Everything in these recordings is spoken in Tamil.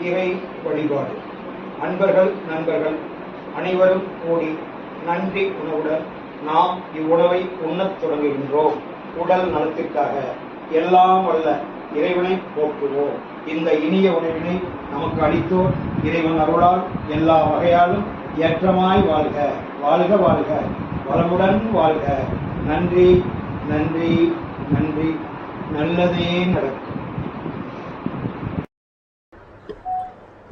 இறை வழிபாடு. அன்பர்கள் நண்பர்கள் அனைவரும் கூடி நன்றி உணவுடன் நாம் இவ்வுணவை உண்ணத் தொடங்குகின்றோம். உடல் நலத்திற்காக எல்லாம் வல்ல இறைவனை போற்றுவோம். இந்த இனிய உணவினை நமக்கு அளித்தோர் இறைவன் அருளால் எல்லா வகையாலும் ஏற்றமாய் வாழ்க, வாழ்க வாழ்க, வளமுடன் வாழ்க. நன்றி நன்றி நன்றி. நல்லதே நடக்கும்.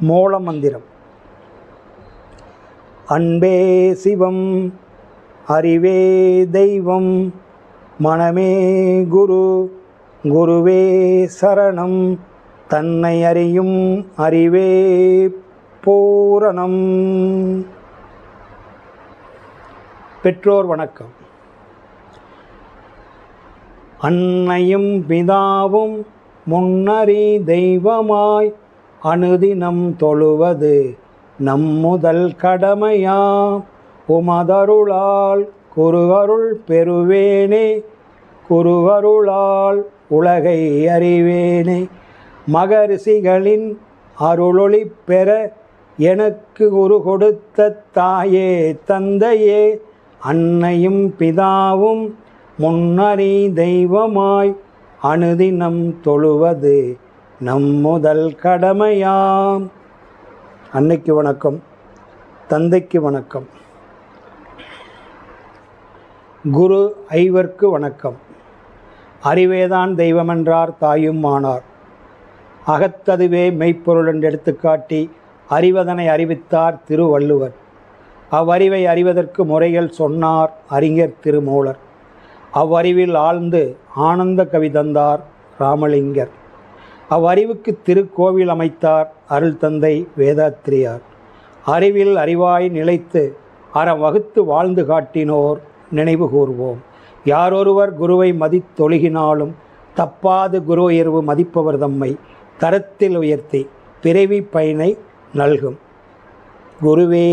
மூல மந்திரம். அன்பே சிவம், அறிவே தெய்வம், மனமே குரு, குருவே சரணம், தன்னை அறியும் அறிவே பூரணம். பெற்றோர் வணக்கம். அன்னையும் பிதாவும் முன்னறி தெய்வமாய் அனுதினம் தொழுவது நம் முதல் கடமையாம். உமதருளால் குருகருள் பெறுவேனே, குருகருளால் உலகை அறிவேனே. மகரிஷிகளின் அருளொளி பெற எனக்கு குரு கொடுத்த தாயே தந்தையே, அன்னையும் பிதாவும் முன்னறி தெய்வமாய் அனுதினம் தொழுவது நம் முதல் கடமையாம். அன்னைக்கு வணக்கம், தந்தைக்கு வணக்கம், குரு ஐவர்க்கு வணக்கம். அறிவேதான் தெய்வமென்றார் தாயும் ஆனார். அகத்ததுவே மெய்ப்பொருள் என்று எடுத்துக்காட்டி அறிவதனை அறிவித்தார் திருவள்ளுவர். அவ்வறிவை அறிவதற்கு முறைகள் சொன்னார் அறிஞர் திருமூலர். அவ்வறிவில் ஆழ்ந்து ஆனந்த கவி தந்தார் ராமலிங்கர். அவ்வறிவுக்கு திருக்கோவில் அமைத்தார் அருள் தந்தை வேதாத்திரியார். அறிவில் அறிவாய் நிலைத்து அறம் வகுத்து வாழ்ந்து காட்டினோர் நினைவு கூர்வோம். யாரொருவர் குருவை மதித்தொழுகினாலும் தப்பாது குரு உயர்வு மதிப்பவர் தம்மை தரத்தில் உயர்த்தி பிறவி பயனை நல்கும். குருவே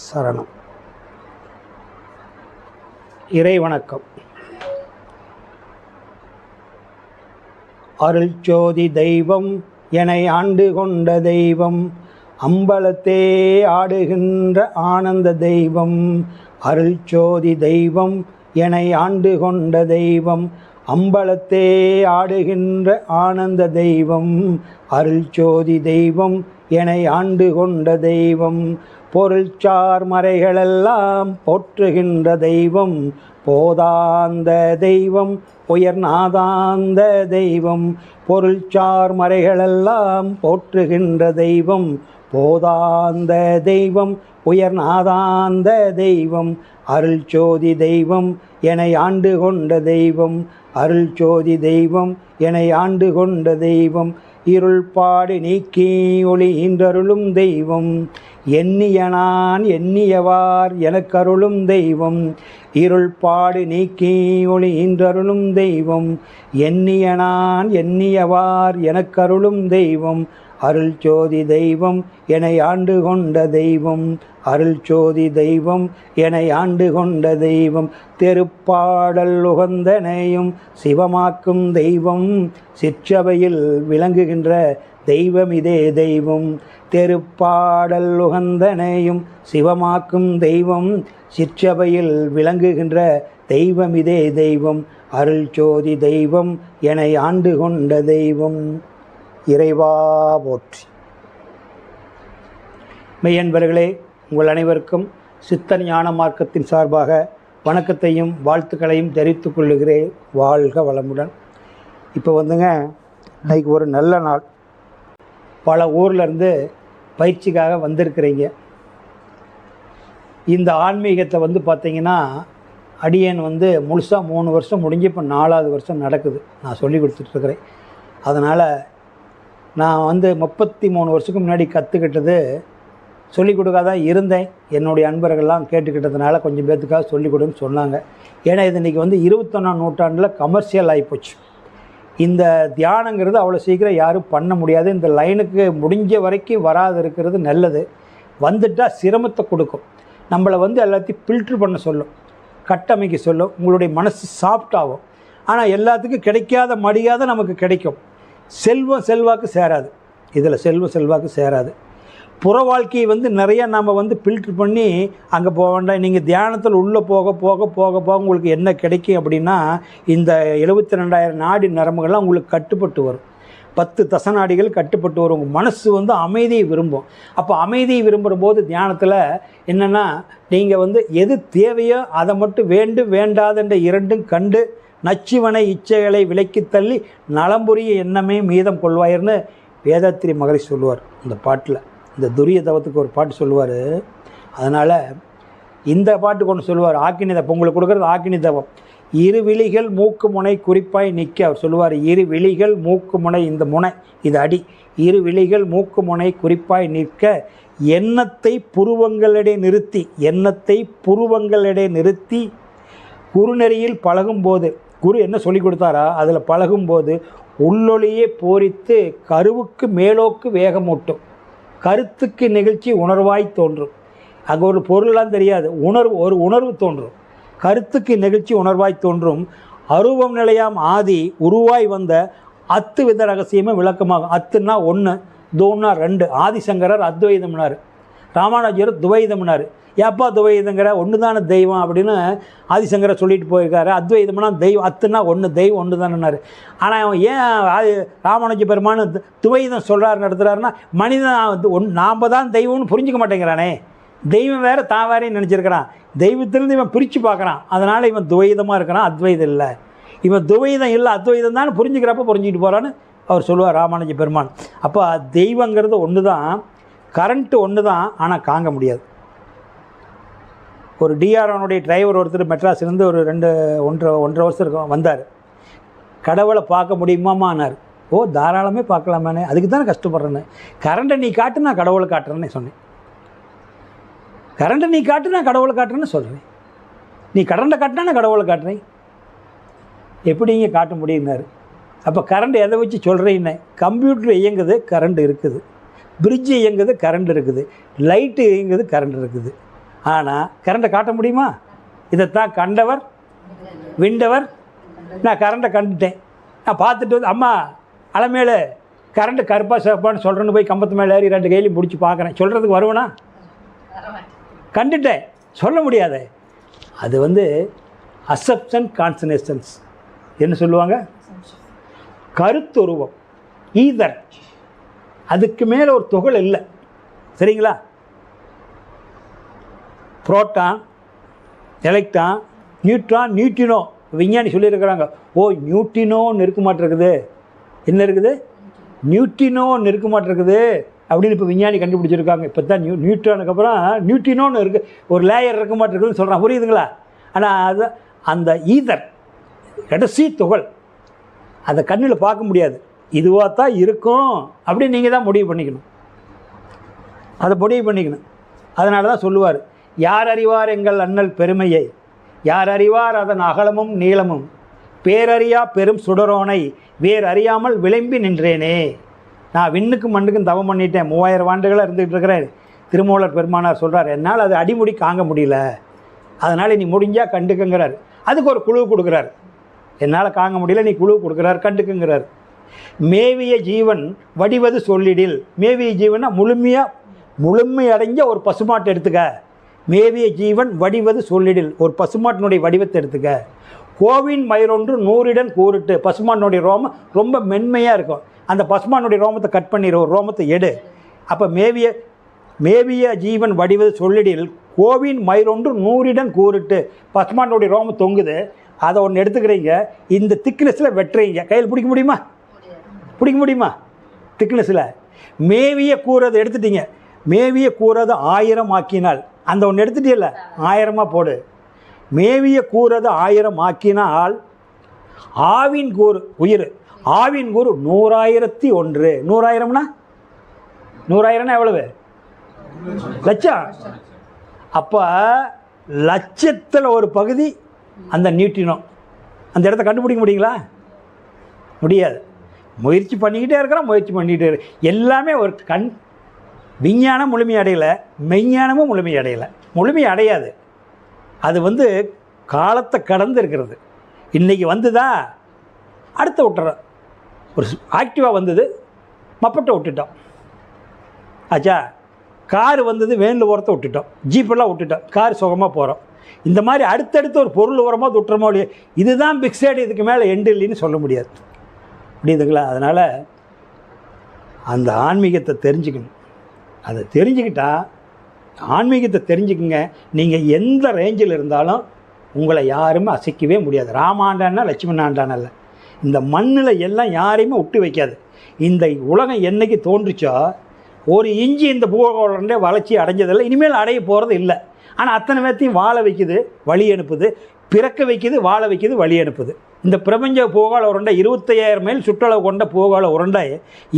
சரணம். இறை வணக்கம். அருள் ஜோதி தெய்வம் என ஆண்டு கொண்ட தெய்வம், அம்பலத்தே ஆடுகின்ற ஆனந்த தெய்வம். அருள் ஜோதி தெய்வம் என ஆண்டு கொண்ட தெய்வம், அம்பலத்தே ஆடுகின்ற ஆனந்த தெய்வம். அருள் ஜோதி தெய்வம் என ஆண்டு கொண்ட தெய்வம், பொருள்சார் மறைகளெல்லாம் போற்றுகின்ற தெய்வம். போதாந்த தெய்வம் உயர்நாதாந்த தெய்வம், பொருள்சார் மறைகளெல்லாம் போற்றுகின்ற தெய்வம். போதாந்த தெய்வம் உயர்நாதாந்த தெய்வம். அருள் ஜோதி தெய்வம் என ஆண்டு கொண்ட தெய்வம். அருள் ஜோதி தெய்வம் என ஆண்டு கொண்ட தெய்வம். இருள் பாடு நீக்கி ஒளி ஈன்றருளும் தெய்வம். எண்ணிய நான் எண்ணியவார் எனக்கருளும் தெய்வம். இருள் பாடு நீக்கி ஒளி ஈன்றருளும் தெய்வம். எண்ணிய நான் எண்ணியவார் எனக்கருளும் தெய்வம். அருள் ஜோதி தெய்வம் என ஆண்டு கொண்ட தெய்வம். அருள் ஜோதி தெய்வம் என ஆண்டு கொண்ட தெய்வம். தெருப்பாடல் உகந்தனையும் சிவமாக்கும் தெய்வம். சிற்றவையில் விளங்குகின்ற தெய்வம் இதே தெய்வம். தெருப்பாடல் உகந்தனையும் சிவமாக்கும் தெய்வம். சிற்றவையில் விளங்குகின்ற தெய்வம் இதே தெய்வம். அருள் ஜோதி தெய்வம் என ஆண்டு கொண்ட தெய்வம். இறைவா போற்றி. மெய்யன்பர்களே, உங்கள் அனைவருக்கும் சித்தர் ஞான மார்க்கத்தின் சார்பாக வணக்கத்தையும் வாழ்த்துக்களையும் தெரிவித்துக் கொள்ளுகிறேன். வாழ்க வளமுடன். இப்போ இன்றைக்கி ஒரு நல்ல நாள். பல ஊர்லேருந்து பயிற்சிக்காக வந்திருக்கிறீங்க. இந்த ஆன்மீகத்தை பார்த்திங்கன்னா அடியேன் முழுசாக 3 வருஷம் முடிஞ்சு இப்போ 4வது வருஷம் நடக்குது. நான் சொல்லி கொடுத்துட்ருக்குறேன். அதனால் நான் 33 வருஷத்துக்கு முன்னாடி கற்றுக்கிட்டது சொல்லிக் கொடுக்காதான் இருந்தேன். என்னுடைய அன்பர்கள்லாம் கேட்டுக்கிட்டதுனால கொஞ்சம் பேர்த்துக்காக சொல்லிக் கொடுன்னு சொன்னாங்க. ஏன்னா இது இன்றைக்கி 21ஆம் நூற்றாண்டில் கமர்ஷியல் ஆகிப்போச்சு. இந்த தியானங்கிறது அவ்வளோ சீக்கிரம் யாரும் பண்ண முடியாது. இந்த லைனுக்கு முடிஞ்ச வரைக்கும் வராது இருக்கிறது நல்லது. வந்துட்டால் சிரமத்தை கொடுக்கும். நம்மளை எல்லாத்தையும் ஃபில்ட்ரு பண்ண சொல்லும், கட்டமைக்க சொல்லும். உங்களுடைய மனசு சாஃப்ட் ஆகும். ஆனால் எல்லாத்துக்கும் கிடைக்காத மடியாத நமக்கு கிடைக்கும். செல்வம் செல்வாக்கு சேராது. இதில் செல்வாக்கு சேராது. புற வாழ்க்கையை வந்து நிறையா நம்ம வந்து ஃபில்ட்ரு பண்ணி அங்கே போக வேண்டாம். நீங்கள் தியானத்தில் உள்ளே போக போக போக போக உங்களுக்கு என்ன கிடைக்கும் அப்படின்னா, இந்த 72,000 நாடி நரம்புகள்லாம் உங்களுக்கு கட்டுப்பட்டு வரும். 10 தசநாடிகள் கட்டுப்பட்டு வரும். உங்கள் மனசு வந்து அமைதியை விரும்பும். அப்போ அமைதியை விரும்புகிற போது தியானத்தில் என்னென்னா, நீங்கள் வந்து எது தேவையோ அதை மட்டும் வேண்டும் வேண்டாதென்ற இரண்டும் கண்டு நச்சுவனை இச்சைகளை விலக்கி தள்ளி நலம்புரிய எண்ணமே மீதம் கொள்வாயர்னு வேதாத்திரி மகரிஷி சொல்லுவார் இந்த பாட்டில். இந்த துரிய தவத்துக்கு ஒரு பாட்டு சொல்லுவார். அதனால் இந்த பாட்டு கொண்டு சொல்லுவார் ஆக்கினி தவம். உங்களுக்கு கொடுக்குறது ஆக்கினி தவம். இரு விழிகள் மூக்கு முனை குறிப்பாய் நிற்க அவர் சொல்லுவார். இரு விழிகள் மூக்கு முனை, இந்த முனை இது அடி. இரு விழிகள் மூக்கு முனை குறிப்பாய் நிற்க எண்ணத்தை புருவங்களிடையே நிறுத்தி குருநெறியில் பழகும்போது, குரு என்ன சொல்லி கொடுத்தாரா அதில் பழகும்போது உள்ளொளியே போரித்து கருவுக்கு மேலோக்கு வேகமூட்டும். கருத்துக்கு நிகழ்ச்சி உணர்வாய் தோன்றும். அங்கே ஒரு பொருள்லாம் தெரியாது, ஒரு உணர்வு தோன்றும். கருத்துக்கு நிகழ்ச்சி உணர்வாய் தோன்றும். அருவம் நிலையாம் ஆதி உருவாய் வந்த அத்து வித ரகசியமே விளக்கமாகும். அத்துன்னா 1, தோன்னா 2. ஆதிசங்கரர் அத்வைதம்னார், ராமானுஜர் துவைதம்னார். ஏப்பா துவைதங்கிற ஒன்று தானே தெய்வம் அப்படின்னு ஆதிசங்கரை சொல்லிட்டு போயிருக்காரு. அத்வைதம்னா தெய்வம், அத்துனா 1, தெய்வம் 1 தானேனாரு. ஆனால் அவன் ஏன் ராமானுஜ பெருமான் துவைதம் சொல்கிறாரு நடத்துகிறாருன்னா, மனிதன் நாம் தான் தெய்வம்னு புரிஞ்சிக்க மாட்டேங்கிறானே. தெய்வம் வேறு தான் வேறையும் நினச்சிருக்கிறான். தெய்வத்திலேருந்து இவன் பிரித்து பார்க்குறான். அதனால் இவன் துவைதமாக இருக்கிறான், அத்வைதம் இல்லை. இவன் துவைதம் இல்லை அத்வைதம் தான் புரிஞ்சுக்கிறப்ப புரிஞ்சுக்கிட்டு போகிறான்னு அவர் சொல்லுவார் ராமானுஜ பெருமான். அப்போ தெய்வங்கிறது ஒன்று தான், கரண்ட்டு ஒன்று தான், ஆனால் காங்க முடியாது. ஒரு டிஆர்ஓனுடைய டிரைவர் ஒருத்தர் மெட்ராஸ்லேருந்து ஒரு 1.5 வருஷம் இருக்கும் வந்தார். கடவுளை பார்க்க முடியுமாமான்னார். ஓ தாராளமே பார்க்கலாமே, அதுக்கு தானே கஷ்டப்படுறேன்னு. கரண்ட்டை நீ காட்டு, நான் கடவுளை காட்டுறேன்னு சொன்னேன். கரண்ட்டை நீ காட்டு, நான் கடவுளை காட்டுறேன்னு சொல்கிறேன். நீ கரண்ட்டை காட்டினா நான் கடவுளை காட்டுறேன், எப்படி இங்கே காட்ட முடியும்னாரு. அப்போ கரண்ட் எதை வச்சு சொல்கிறேன்னு, கம்ப்யூட்டர் இயங்குது கரண்ட் இருக்குது, பிரிட்ஜு இயங்குது கரண்ட் இருக்குது, லைட்டு இயங்குது கரண்ட் இருக்குது. ஆனால் கரண்ட்டை காட்ட முடியுமா? இதைத்தான் கண்டவர் விண்டவர். நான் கரண்ட்டை கண்டுட்டேன், நான் பார்த்துட்டு வந்து அம்மா அலமேல கரண்ட்டு கருப்பா சிவப்பான்னு சொல்கிறேன்னு போய் கம்பத்து மேலே ஏறி 2 கையிலையும் பிடிச்சி பார்க்குறேன். சொல்கிறதுக்கு வருவேனா? கண்டுட்டேன், சொல்ல முடியாது. அது வந்து அசப்ஷன் கான்சனேஷன்ஸ் என்ன சொல்லுவாங்க, கருத்துருவம், ஈதர். அதுக்கு மேலே ஒரு துகள் இல்லை, சரிங்களா? Proton, electron, neutron, neutrino. விஞ்ஞானி சொல்லியிருக்கிறாங்க, ஓ நியூட்ரினோன்னு இருக்க மாட்டிருக்குது. என்ன இருக்குது? நியூட்ரினோன்னு இருக்க மாட்டிருக்குது அப்படின்னு இப்போ விஞ்ஞானி கண்டுபிடிச்சிருக்காங்க. இப்போ தான் நியூட்ரானுக்கு அப்புறம் நியூட்ரினோன்னு இருக்குது, ஒரு லேயர் இருக்க மாட்டிருக்குதுன்னு சொல்கிறான். புரியுதுங்களா? ஆனால் அது அந்த ஈதர் கடைசி துகள், அதை கண்ணில் பார்க்க முடியாது. இதுவாக தான் இருக்கும் அப்படின்னு நீங்கள் தான் முடிவு பண்ணிக்கணும். அதை முடிவு பண்ணிக்கணும். அதனால தான் சொல்லுவார், யார் அறிவார் எங்கள் அண்ணல் பெருமையை, யார் அறிவார் அதன் அகலமும் நீளமும், பேரறியா பெரும் சுடரோனை வேறு அறியாமல் விளம்பி நின்றேனே. நான் விண்ணுக்கும் மண்ணுக்கும் தவம் பண்ணிட்டேன், 3000 ஆண்டுகளாக இருந்துகிட்டு இருக்கிறேன். திருமூலர் பெருமானார் சொல்கிறார், என்னால் அது அடிமுடி காங்க முடியல, அதனால் நீ முடிஞ்சால் கண்டுக்குங்கிறார். அதுக்கு ஒரு குழு கொடுக்குறார். என்னால் காங்க முடியல, நீ குழு கொடுக்குறார், கண்டுக்குங்கிறார். மேவிய ஜீவன் வடிவது சொல்லிடில். மேவிய ஜீவனா முழுமை அடைஞ்ச ஒரு பசுமாட்டை எடுத்துக்க. மேவிய ஜீவன் வடிவது சொல்லிடில், ஒரு பசுமாட்டினுடைய வடிவத்தை எடுத்துக்க. கோவின் மயிரொன்று 100 கூறுட்டு. பசுமாட்டினுடைய ரோமம் ரொம்ப மென்மையாக இருக்கும், அந்த பசுமானுடைய ரோமத்தை கட் பண்ணிடு, ஒரு ரோமத்தை எடு. அப்போ மேவிய ஜீவன் வடிவது சொல்லிடில் கோவின் மயிரொன்று 100 கூறுட்டு. பசுமானுடைய ரோமம் தொங்குது, அதை ஒன்று எடுத்துக்கிறீங்க, இந்த திக்னஸில் வெட்டுறீங்க. கையில் பிடிக்க முடியுமா? பிடிக்க முடியுமா? திக்னஸில் மேவிய கூறதை எடுத்துட்டீங்க. மேவிய கூறது 1000 ஆக்கினால், அந்த ஒன்று எடுத்துட்டீல்ல, 1000 போடு. மேவிய கூறது 1000 ஆக்கினால் ஆவின் கூறு உயிர், ஆவின் கூறு 100,001. 100,000னா 100,000னா எவ்வளவு? லட்சம். அப்போ லட்சத்தில் ஒரு பகுதி அந்த நியூட்ரினோ. அந்த இடத்த கண்டுபிடிக்க முடியுங்களா? முடியாது. முயற்சி பண்ணிக்கிட்டே இருக்கிறோம், முயற்சி பண்ணிக்கிட்டே எல்லாமே ஒரு விஞ்ஞானம் முழுமை அடையலை, மெய்ஞானமும் முழுமை அடையலை. முழுமை அடையாது, அது வந்து காலத்தை கடந்து இருக்கிறது. இன்றைக்கி வந்துதா அடுத்த விட்டுறோம். ஒரு ஆக்டிவாக வந்தது, மப்பட்டை விட்டுட்டோம். ஆச்சா, கார் வந்தது, வேனில் உரத்தை விட்டுட்டோம், ஜீப்பெல்லாம் விட்டுட்டோம், கார் சுகமாக போகிறோம். இந்த மாதிரி அடுத்தடுத்து ஒரு பொருள் உரமோ விட்டுறமோ இல்லையோ, இதுதான் பிக்சைடு, இதுக்கு மேலே எண்டு இல்லைன்னு சொல்ல முடியாது. புரியுதுங்களா? அதனால் அந்த ஆன்மீகத்தை தெரிஞ்சுக்கணும். அதை தெரிஞ்சுக்கிட்டால், ஆன்மீகத்தை தெரிஞ்சுக்குங்க, நீங்கள் எந்த ரேஞ்சில் இருந்தாலும் உங்களை யாருமே அசைக்கவே முடியாது. ராமாண்டானா லட்சுமண ஆண்டானல்ல, இந்த மண்ணில் எல்லாம் யாரையுமே விட்டு வைக்காது. இந்த உலகம் என்றைக்கு தோன்றுச்சோ ஒரு இஞ்சி இந்த பூகோள வளர்ச்சி அடைஞ்சதில்லை, இனிமேல் அடைய போகிறது இல்லை. ஆனால் அத்தனை பேர்த்தையும் வாழ வைக்குது, வழி அனுப்புது, பிறக்க வைக்குது, வாழ வைக்குது, வழி அனுப்புது. இந்த பிரபஞ்ச பூகோள உருண்டை 25,000 மைல் சுற்றளவு கொண்ட பூகோள உருண்டை,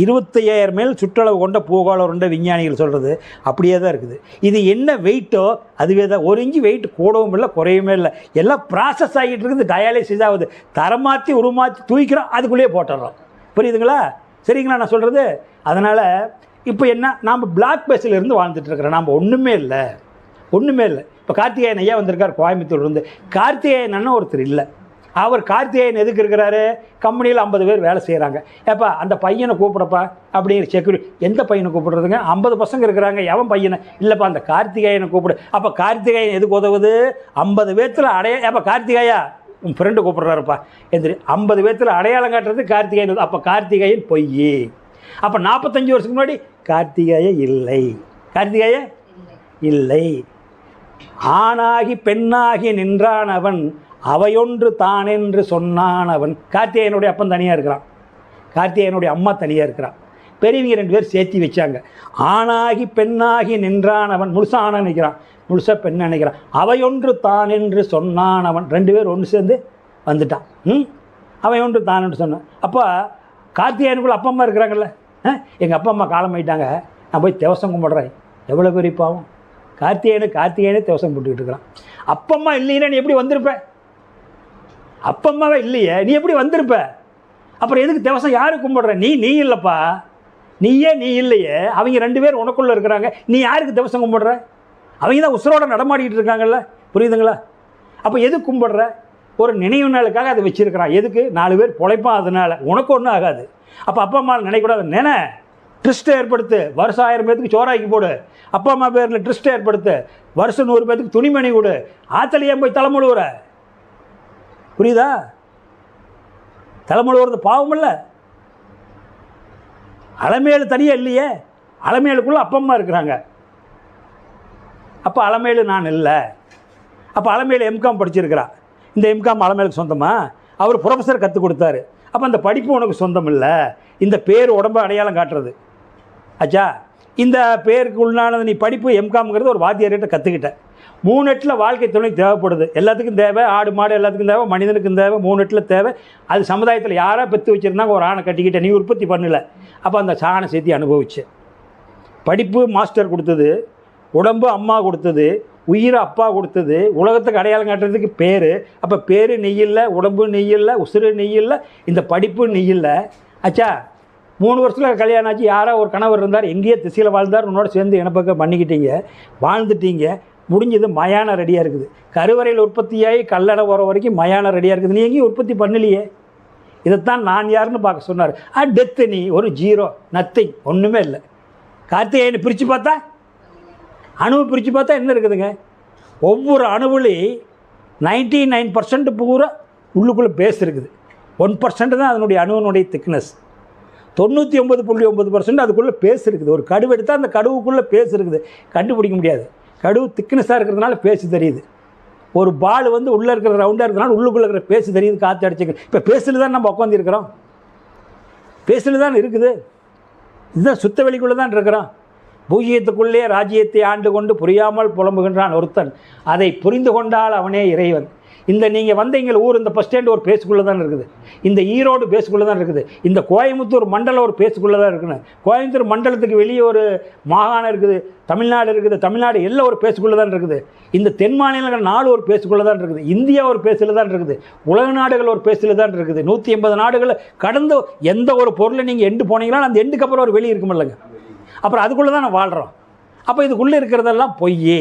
25,000 மைல் சுற்றளவு கொண்ட பூகோள உருண்டை விஞ்ஞானிகள் சொல்கிறது அப்படியே தான் இருக்குது. இது என்ன வெயிட்டோ அதுவே தான். ஒரு இன்ச்சு வெயிட் கூடவும் இல்லை, குறையவே இல்லை. எல்லாம் ப்ராசஸ் ஆகிட்டு இருக்குது, டயாலிசிஸ் ஆகுது, தரமாற்றி உருமாற்றி தூக்கிறோம், அதுக்குள்ளேயே போட்டுடுறோம். புரியுதுங்களா? சரிங்களா நான் சொல்கிறது? அதனால் இப்போ என்ன, நாம் பிளாக் பேஸில் இருந்து வாழ்ந்துட்டுருக்குறோம். நாம் ஒன்றுமே இல்லை. இப்போ கார்த்திகேயன் ஐயா வந்திருக்கார் கோயம்புத்தூர்லேருந்து. கார்த்திகேயன் அண்ணன் ஒருத்தர் இல்லை. அவர் கார்த்திகேயன் எதுக்கு இருக்கிறாரு? கம்பெனியில் 50 பேர் வேலை செய்கிறாங்க. ஏப்பா அந்த பையனை கூப்பிடப்பா அப்படிங்கிற செக்யூரிட்டி. எந்த பையனை கூப்பிடுறதுங்க? 50 பசங்க இருக்கிறாங்க, எவன் பையனை? இல்லைப்பா அந்த கார்த்திகேயனை கூப்பிடு. அப்போ கார்த்திகேயன் எதுக்கு உதவுது? 50 பேர்த்தில் ஏப்பா கார்த்திகேயா உன் ஃப்ரெண்டு கூப்பிட்றாருப்பா எந்திரி. 50 பேர்த்தில் அடையாளம் காட்டுறது கார்த்திகேயன். அப்போ கார்த்திகேயன் பொய். அப்போ 45 வருஷத்துக்கு முன்னாடி கார்த்திகேய இல்லை. ஆணாகி பெண்ணாகி நின்றானவன், அவையொன்று தான் என்று சொன்னானவன். கார்த்திகேயனுடைய அப்பன் தனியாக இருக்கிறான், கார்த்திகேயனுடைய அம்மா தனியாக இருக்கிறான். பெரியவங்க 2 பேர் சேர்த்தி வச்சாங்க. ஆணாகி பெண்ணாகி நின்றானவன், முழுசாக ஆணை நினைக்கிறான், முழுசாக பெண்ணை நினைக்கிறான். அவையொன்று தான் என்று சொன்னானவன். 2 பேர் ஒன்று சேர்ந்து வந்துட்டான். அவையொன்று தான் என்று சொன்னான். அப்போ கார்த்திகேயனுக்குள்ள அப்பா அம்மா இருக்கிறாங்கல்ல. எங்கள் அப்பா அம்மா காலமாயிட்டாங்க, நான் போய் தேவசம் கும்பிட்றேன். எவ்வளோ பெரிய பாவம். கார்த்திகேயனே தேவசம் போட்டுக்கிட்டு இருக்கிறான். அப்பம்மா இல்லைன்னா நீ எப்படி வந்திருப்ப? அப்பம்மாவே இல்லையே, நீ எப்படி வந்திருப்ப? அப்புறம் எதுக்கு தேவசம் யாரு கும்பிட்ற? நீ இல்லைப்பா, நீ இல்லையே. அவங்க 2 பேர் உனக்குள்ளே இருக்கிறாங்க, நீ யாருக்கு தேவசம் கும்பிட்ற? அவங்க தான் உசுரோட நடமாடிக்கிட்டு இருக்காங்கல்ல. புரியுதுங்களா? அப்போ எதுக்கு கும்பிட்ற? ஒரு நினைவு நாளுக்காக அதை வச்சுருக்கிறான். எதுக்கு? 4 பேர் பொழைப்பான், அதனால் உனக்கு ஒன்றும் ஆகாது. அப்போ அப்பா அம்மா நினைக்கூடாது. ட்ரிஸ்ட்டை ஏற்படுத்து, வருஷம் 1000 பேருக்கு சோறாக்கி போடு. அப்பா அம்மா பேரில் ட்ரிஸ்ட்டை ஏற்படுத்து, வருஷம் 100 பேருக்கு துணிமணி கொடு. ஆத்தலையே போய் தலைமுழுவுற. புரியுதா? தலைமுழுவுறது பாவம் இல்லை. அலமேலு தனியாக இல்லையே, அலமேலுக்குள்ளே அப்பா அம்மா இருக்கிறாங்க. அப்போ அலமேலு நான் இல்லை. அப்போ அலமேலு எம்காம் படிச்சிருக்கிறா. இந்த எம்காம் அலமேலுக்கு சொந்தமா? அவர் ப்ரொஃபஸர் கற்றுக் கொடுத்தாரு. அப்போ அந்த படிப்பு உனக்கு சொந்தம் இல்லை. இந்த பேர் உடம்பு அடையாளம் காட்டுறது. ஆச்சா, இந்த பேருக்கு உள்ளானது நீ படிப்பு எம்காம்ங்கிறது ஒரு வாத்தியார்கிட்ட கற்றுக்கிட்ட. 3 எட்டில் வாழ்க்கை துணை தேவைப்படுது. எல்லாத்துக்கும் தேவை, ஆடு மாடு எல்லாத்துக்கும் தேவை, மனிதனுக்கும் தேவை. 3 எட்டில் தேவை. அது சமுதாயத்தில் யாராக பெற்று வச்சுருந்தாங்க, ஒரு ஆணை கட்டிக்கிட்ட, நீ உற்பத்தி பண்ணலை. அப்போ அந்த சாணை சேர்த்தி அனுபவிச்சு. படிப்பு மாஸ்டர் கொடுத்தது, உடம்பு அம்மா கொடுத்தது, உயிரை அப்பா கொடுத்தது, உலகத்துக்கு அடையாளம் காட்டுறதுக்கு பேர். அப்போ பேர் நெய் இல்லை, உடம்பு நெய் இல்லை, உசுறு நெய் இல்லை, இந்த படிப்பு நெய் இல்லை. ஆச்சா, 3 வருஷத்தில் கல்யாணம் ஆச்சு. யாராக ஒரு கணவர் இருந்தார், எங்கேயோ திசையில் வாழ்ந்தார், உன்னோட சேர்ந்து இனப்பக்கம் பண்ணிக்கிட்டீங்க, வாழ்ந்துட்டீங்க, முடிஞ்சது. மயானம் ரெடியாக இருக்குது. கருவறையில் உற்பத்தியாகி கல்லணை வர வரைக்கும் மயானம் ரெடியாக இருக்குது. நீ எங்கேயும் உற்பத்தி பண்ணலையே. இதைத்தான் நான் யாருன்னு பார்க்க சொன்னார். டெத்து நீ ஒரு ஜீரோ, நத்திங், ஒன்றுமே இல்லை. கார்த்திகேயனை பிரித்து பார்த்தா, அணுவை பிரித்து பார்த்தா என்ன இருக்குதுங்க? ஒவ்வொரு அணுவுலையும் 99% பூரா உள்ளுக்குள்ளே பேஸ் இருக்குது. 1% தான் அதனுடைய அணுவனுடைய திக்னஸ். 99.9% அதுக்குள்ளே பேஸ் இருக்குது. ஒரு கடுவு எடுத்தால் அந்த கடுவுக்குள்ளே பேஸ் இருக்குது, கண்டுபிடிக்க முடியாது. கடுவு திக்னஸாக இருக்கிறதுனால பேசு தெரியுது. ஒரு பால் வந்து உள்ளே இருக்கிற ரவுண்டாக இருக்கிறதுனால உள்ளுக்குள்ளே இருக்கிற பேசு தெரியுது, காற்று அடிச்சுக்க. இப்போ பேசில் தான் நம்ம உட்காந்துருக்கிறோம், பேசில் தான் இருக்குது. இதுதான் சுத்த வெளிக்குள்ளே தான் இருக்கிறோம். பூஜ்ஜியத்துக்குள்ளே ராஜ்யத்தை ஆண்டு கொண்டு புரியாமல் புலம்புகின்றான் ஒருத்தன், அதை புரிந்து கொண்டால் அவனே இறைவன். இந்த நீங்கள் வந்த எங்கள் ஊர், இந்த பஸ் ஸ்டாண்டு ஒரு பேசுக்குள்ளே தான் இருக்குது, இந்த ஈரோடு பேசுக்குள்ளே தான் இருக்குது, இந்த கோயம்புத்தூர் மண்டலம் ஒரு பேசுக்குள்ளே தான் இருக்குன்னு. கோயம்புத்தூர் மண்டலத்துக்கு வெளியே ஒரு மாகாணம் இருக்குது, தமிழ்நாடு இருக்குது, தமிழ்நாடு எல்லாம் ஒரு பேசுக்குள்ளே தான் இருக்குது. இந்த தென் மாநிலங்கள் 4 ஒரு பேசுக்குள்ளே தான் இருக்குது, இந்தியா ஒரு பேசில் தான் இருக்குது, உலக நாடுகள் ஒரு பேசில் தான் இருக்குது. 180 நாடுகள் கடந்து எந்த ஒரு பொருளை நீங்கள் எண்டு போனீங்கன்னா அந்த எண்டுக்கு அப்புறம் ஒரு வெளியே இருக்குமில்லங்க. அப்புறம் அதுக்குள்ளே தான் நான் வாழ்கிறோம். அப்போ இதுக்குள்ளே இருக்கிறதெல்லாம் பொய்யே,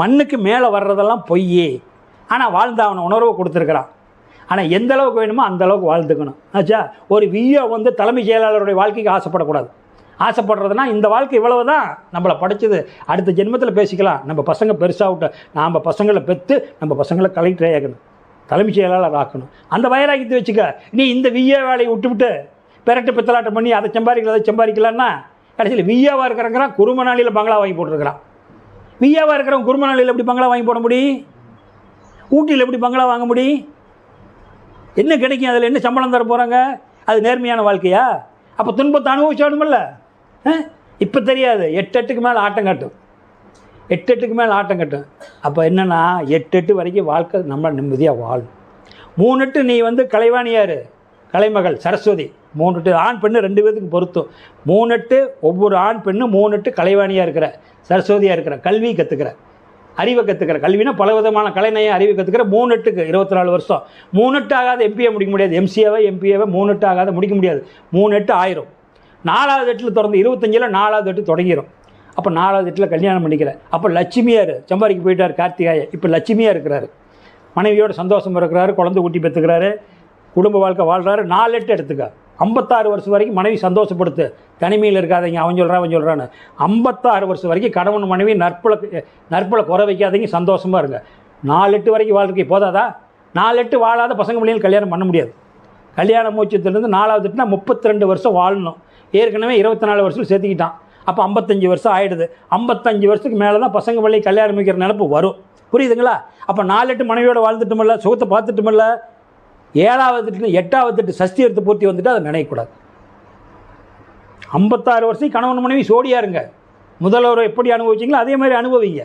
மண்ணுக்கு மேலே வர்றதெல்லாம் பொய்யே. ஆனால் வாழ்ந்த அவனை உணர்வை கொடுத்துருக்கிறான். ஆனால் எந்த அளவுக்கு வேணுமோ அந்த அளவுக்கு வாழ்ந்துக்கணும். ஆச்சா, ஒரு விஓ வந்து தலைமைச் செயலாளருடைய வாழ்க்கைக்கு ஆசைப்படக்கூடாது. ஆசைப்படுறதுனா இந்த வாழ்க்கை இவ்வளவு தான் நம்மளை படித்தது, அடுத்த ஜென்மத்தில் பேசிக்கலாம், நம்ம பசங்க பெருசாகட்டும், நாம் பசங்களை பெற்று நம்ம பசங்களை கலெக்டர் ஆகணும், தலைமைச் செயலாளர் ஆக்கணும். அந்த வைராக்கியத்தை வச்சுக்க. நீ இந்த விஏ வேலையை விட்டுவிட்டு பெரட்டு பித்தலாட்டம் பண்ணி அதை சம்பாதிக்கலான்னா கடைசியில் விஏவாக இருக்கிறங்கிறான் குறுமநாளியில் பங்களா வாங்கி போட்டுருக்கிறான். விஏவாக இருக்கிறவங்க குறுமநாளியில் எப்படி பங்களா வாங்கி போட முடியும்? ஊட்டியில் எப்படி பங்களா வாங்க முடியும்? என்ன கிடைக்கும்? அதில் என்ன சம்பளம் தர போகிறாங்க? அது நேர்மையான வாழ்க்கையா? அப்போ துன்பத்தை அனுபவிச்சாடுமில்ல. இப்போ தெரியாது, 8 மேலே ஆட்டம் கட்டும், 8 மேலே ஆட்டம் கட்டும். அப்போ என்னென்னா 8 வரைக்கும் வாழ்க்கை நம்ம நிம்மதியாக வாழும். 3 நீ வந்து கலைவாணியார், கலைமகள் சரஸ்வதி, 3 ஆண் பெண்ணு 2 பேருக்கு பொருத்தும். 3 ஒவ்வொரு ஆண் பெண்ணு 3 கலைவாணியாக இருக்கிற, சரஸ்வதியாக இருக்கிற, கல்வி கற்றுக்கிற, அறிவை கற்றுக்கிற. கல்வினா பல விதமான கலைநயம் அறிவை கற்றுக்கிற. 3 24 வருஷம். 3 ஆகாத எம்பிஏ முடிக்க முடியாது, எம்சிஏவை எம்பிஏவை 3 ஆகாத முடிக்க முடியாது. 3 ஆயிரும். 4வது 8 திறந்து 25 4வது 8 தொடங்கிடும். அப்போ 4வது 8 கல்யாணம் பண்ணிக்கிற. அப்போ லட்சுமியார் சம்பாதிக்க போயிட்டார் கார்த்திகாய, இப்போ லட்சுமியாக இருக்கிறாரு, மனைவியோட சந்தோஷம் இருக்கிறாரு, குழந்தை குட்டி பெற்றுக்கிறாரு, குடும்ப வாழ்க்கை வாழ்கிறாரு. 4 8 எடுத்துக்க. 56 வருஷம் வரைக்கும் மனைவி சந்தோஷப்படுத்து, தனிமையில் இருக்காதீங்க, அவன் சொல்கிறான்னு. 56 வருஷம் வரைக்கும் கணவன் மனைவி நற்பல குறை வைக்காதீங்க, சந்தோஷமாக இருங்க. 4 8 வரைக்கும் வாழ்க்கை போதாதா? 4 8 வாழாத பசங்க பிள்ளைகள் கல்யாணம் பண்ண முடியாது. கல்யாண மூச்சத்துலேருந்து 4வது 8னா 32 வருஷம் வாழணும். ஏற்கனவே 24 வருஷம் சேர்த்துக்கிட்டான். அப்போ 55 வருஷம் ஆகிடுது. 55 வருஷத்துக்கு மேலே தான் பசங்க பிள்ளை கல்யாணம் வைக்கிற நினப்பு வரும். புரியுதுங்களா? அப்போ 4 8 மனைவியோட வாழ்ந்துட்டுமில்ல, சுகத்தை பார்த்துட்டுமில்ல. 7வது 8வது 8 சஷ்டி எடுத்து பூர்த்தி வந்துட்டு அதை நினைக்கக்கூடாது. 56 வருஷம் கணவன் மனைவி சோடியாக இருங்க. முதல்வர் எப்படி அனுபவிச்சிங்களோ அதே மாதிரி அனுபவிங்க,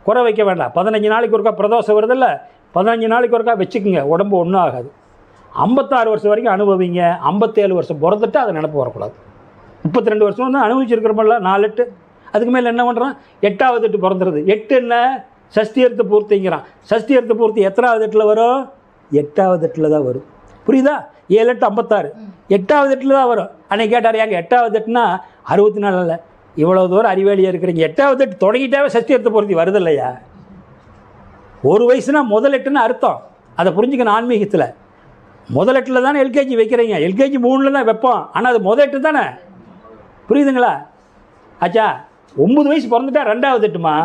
குறை வைக்க வேண்டாம். 15 நாளைக்கு ஒருக்கா பிரதோஷம் வருதில்ல, 15 நாளைக்கு ஒருக்கா வச்சுக்குங்க, உடம்பு ஒன்றும் ஆகாது. 56 வருஷம் வரைக்கும் அனுபவிங்க. 57 வருஷம் பிறந்துட்டு அதை நினப்பு வரக்கூடாது. 32 வருஷம் வந்து அனுபவிச்சிருக்கிறோம்ல 4 8. அதுக்கு மேலே என்ன பண்ணுறான்? 8வது 8 பிறந்துடுது. 8 என்ன? சஷ்டி எடுத்து பூர்த்திங்கிறான். சஷ்டி எடுத்து பூர்த்தி எத்தனாவது 8 வரும்? 8வது 8 தான் வரும். புரியுதா? 7 8 56, 8வது 8 தான் வரும். அன்னைக்கு கேட்டார், ஏங்க 8வது 8னா 64 இல்லை, இவ்வளோ தூரம் அறிவாளியாக இருக்கிறீங்க, 8வது 8 தொடங்கிட்டாவே சஷ்டி எடுத்து பூர்த்தி வருது இல்லையா? ஒரு வயசுனா முதல் 8ன்னு அர்த்தம். அதை புரிஞ்சுக்கணும். ஆன்மீகத்தில் முதல் 8 தானே எல்கேஜி வைக்கிறீங்க, எல்கேஜி 3 தான் வைப்போம், ஆனால் அது முதல் 8 தானே. புரியுதுங்களா? ஆச்சா, 9 வயசு பிறந்துட்டா 2வது 8மா,